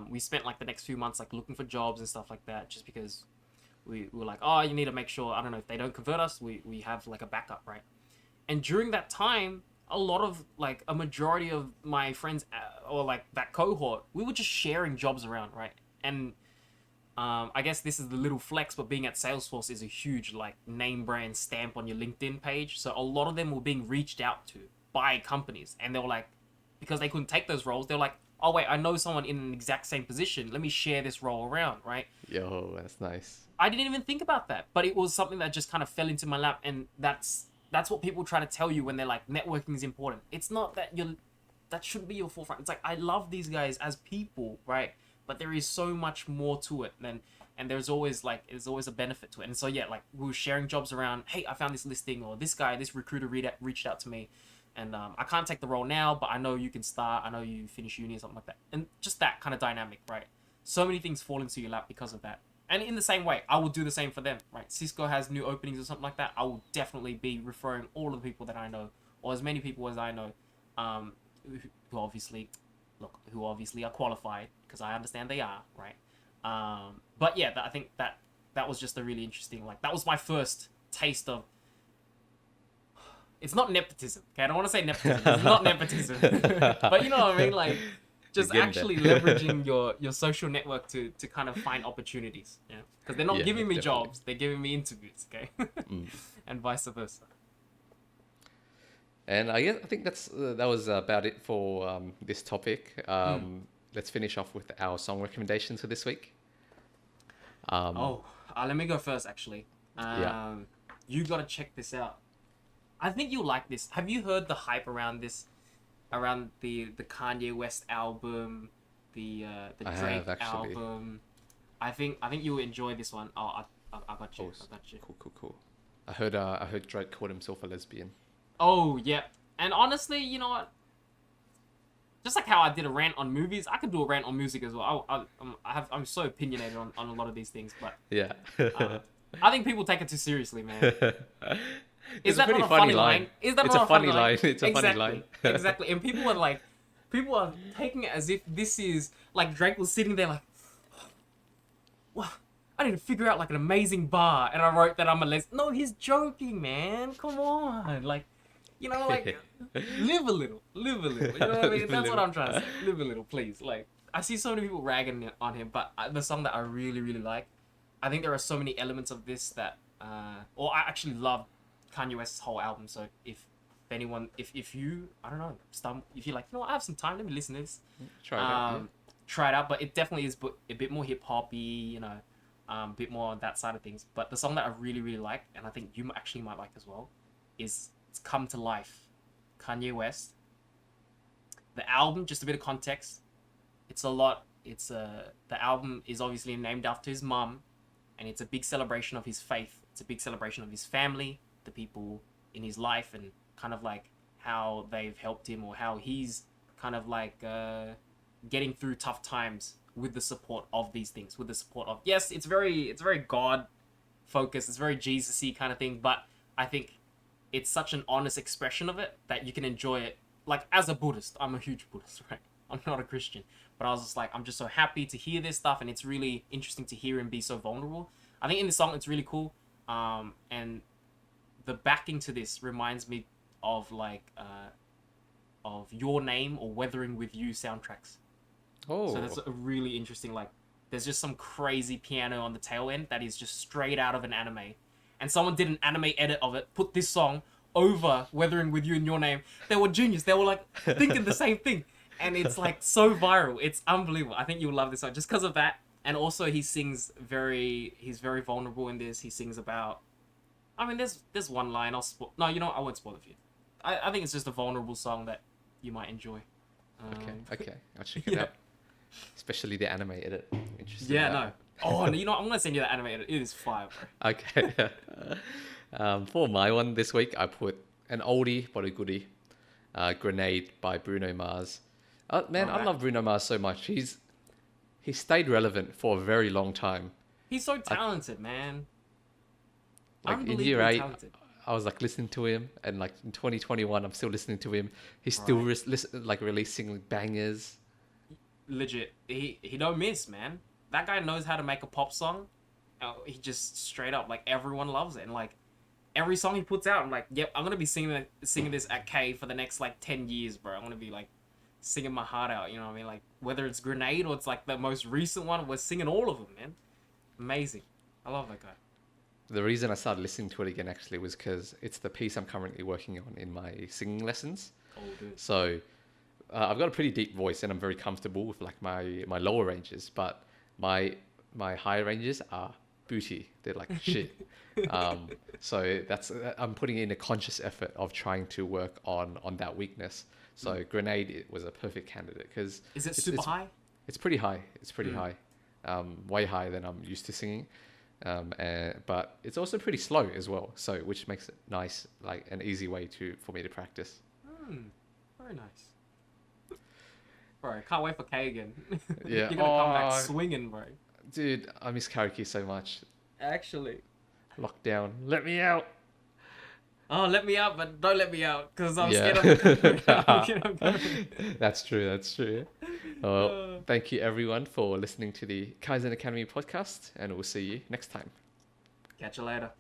we spent like the next few months like looking for jobs and stuff like that, just because we were like, oh, you need to make sure, I don't know, if they don't convert us, we have like a backup, right? And during that time, a lot of like a majority of my friends or like that cohort, we were just sharing jobs around, right? And I guess this is the little flex, but being at Salesforce is a huge like name brand stamp on your LinkedIn page. So a lot of them were being reached out to by companies, and they were like, because they couldn't take those roles, they're like, oh wait, I know someone in an exact same position. Let me share this role around, right? Yo, that's nice. I didn't even think about that, but it was something that just kind of fell into my lap, and that's what people try to tell you when they're like, networking is important. It's not that that shouldn't be your forefront. It's like, I love these guys as people, right? But there is so much more to it and there's always a benefit to it. And so yeah, like we were sharing jobs around, hey, I found this listing, or this recruiter reached out to me, and I can't take the role now, but I know you can start, I know you finish uni or something like that. And just that kind of dynamic, right? So many things fall into your lap because of that. And in the same way, I will do the same for them, right? Cisco has new openings or something like that, I will definitely be referring all of the people that I know, or as many people as I know, who obviously are qualified, because I understand they are, right? But yeah, I think that was just a really interesting, like, that was my first taste of, it's not nepotism, okay? I don't want to say nepotism, it's not nepotism, but you know what I mean, like, just actually leveraging your social network to kind of find opportunities, yeah? Because they're not giving me jobs, they're giving me interviews, okay? And vice versa. And I think that was about it for this topic. Let's finish off with our song recommendations for this week. Let me go first, actually. You gotta check this out. I think you'll like this. Have you heard the hype around this? Around the Kanye West album, the Drake album. I think you'll enjoy this one. I got you. I got you. Cool. I heard Drake called himself a lesbian. Oh yeah, and honestly, you know what? Just like how I did a rant on movies, I could do a rant on music as well. I'm so opinionated on a lot of these things, but yeah, I think people take it too seriously, man. Is that not a funny line? Is that not a funny line? It's a funny line. Exactly. And people are taking it as if this is like Drake was sitting there like, well, I need to figure out like an amazing bar, and I wrote that I'm a lesbian. No, he's joking, man. Come on, like, you know, like, live a little. You know what I mean? That's what I'm trying to say. Live a little, please. Like, I see so many people ragging on him, but the song that I really, really like, I think there are so many elements of this that, or I actually love Kanye West's whole album. So if anyone, if you, I don't know, if you're like, you know what, I have some time, let me listen to this. Try it out. But it definitely is a bit more hip hoppy, you know, a bit more on that side of things. But the song that I really, really like, and I think you actually might like as well, is It's Come to Life, Kanye West. The album, just a bit of context, the album is obviously named after his mum, and it's a big celebration of his faith. It's a big celebration of his family, the people in his life, and kind of like how they've helped him, or how he's kind of like getting through tough times with the support of these things, with the support of, yes, it's very God focused, it's very Jesus-y kind of thing, but I think it's such an honest expression of it that you can enjoy it. Like, as a Buddhist, I'm a huge Buddhist, right? I'm not a Christian, but I was just like, I'm just so happy to hear this stuff, and it's really interesting to hear him be so vulnerable. I think in the song it's really cool, and the backing to this reminds me of like of Your Name or Weathering with You soundtracks. Oh, so that's a really interesting, like, there's just some crazy piano on the tail end that is just straight out of an anime, and someone did an anime edit of it, put this song over Weathering with You and Your Name. They were genius. They were like thinking the same thing, and it's like so viral. It's unbelievable. I think you'll love this song just because of that. And also he's very vulnerable in this. He sings about, I mean, there's one line no, you know what? I won't spoil it for you. I think it's just a vulnerable song that you might enjoy. Okay, I'll check it out. especially the anime edit. I'm interested Yeah, in that no. Oh, no, you know what? I'm gonna send you the animated. It is fire, bro. one. Okay. For my one this week, I put an oldie but a goodie. Grenade by Bruno Mars. Man, I Alright. love Bruno Mars so much. He stayed relevant for a very long time. He's so talented, man. Like in year Unbelievably 8, talented. I was like listening to him, and like in 2021, I'm still listening to him. He's still Right. like releasing bangers. Legit. He don't miss, man. That guy knows how to make a pop song. He just straight up like everyone loves it, and like every song he puts out, I'm like, yep, I'm gonna be singing this at K for the next like 10 years, bro. I'm gonna be like singing my heart out. You know what I mean? Like whether it's Grenade or it's like the most recent one, we're singing all of them, man. Amazing. I love that guy. The reason I started listening to it again actually was because it's the piece I'm currently working on in my singing lessons. Oh, dude. So I've got a pretty deep voice, and I'm very comfortable with like my lower ranges, but my higher ranges are booty. They're like shit. So I'm putting in a conscious effort of trying to work on that weakness. So Grenade, it was a perfect candidate because Is it super high? it's pretty high. It's pretty high, way higher than I'm used to singing. But it's also pretty slow as well. So which makes it nice, like an easy way for me to practice. Very nice. Bro, can't wait for K again. Yeah. You're gonna come back swinging, bro. Dude, I miss karaoke so much. Actually. Lockdown, let me out. Oh, let me out, but don't let me out, because I'm Yeah. scared I'm scared of COVID. That's true. That's true. Well, thank you everyone for listening to the Kaizen Academy podcast, and we'll see you next time. Catch you later.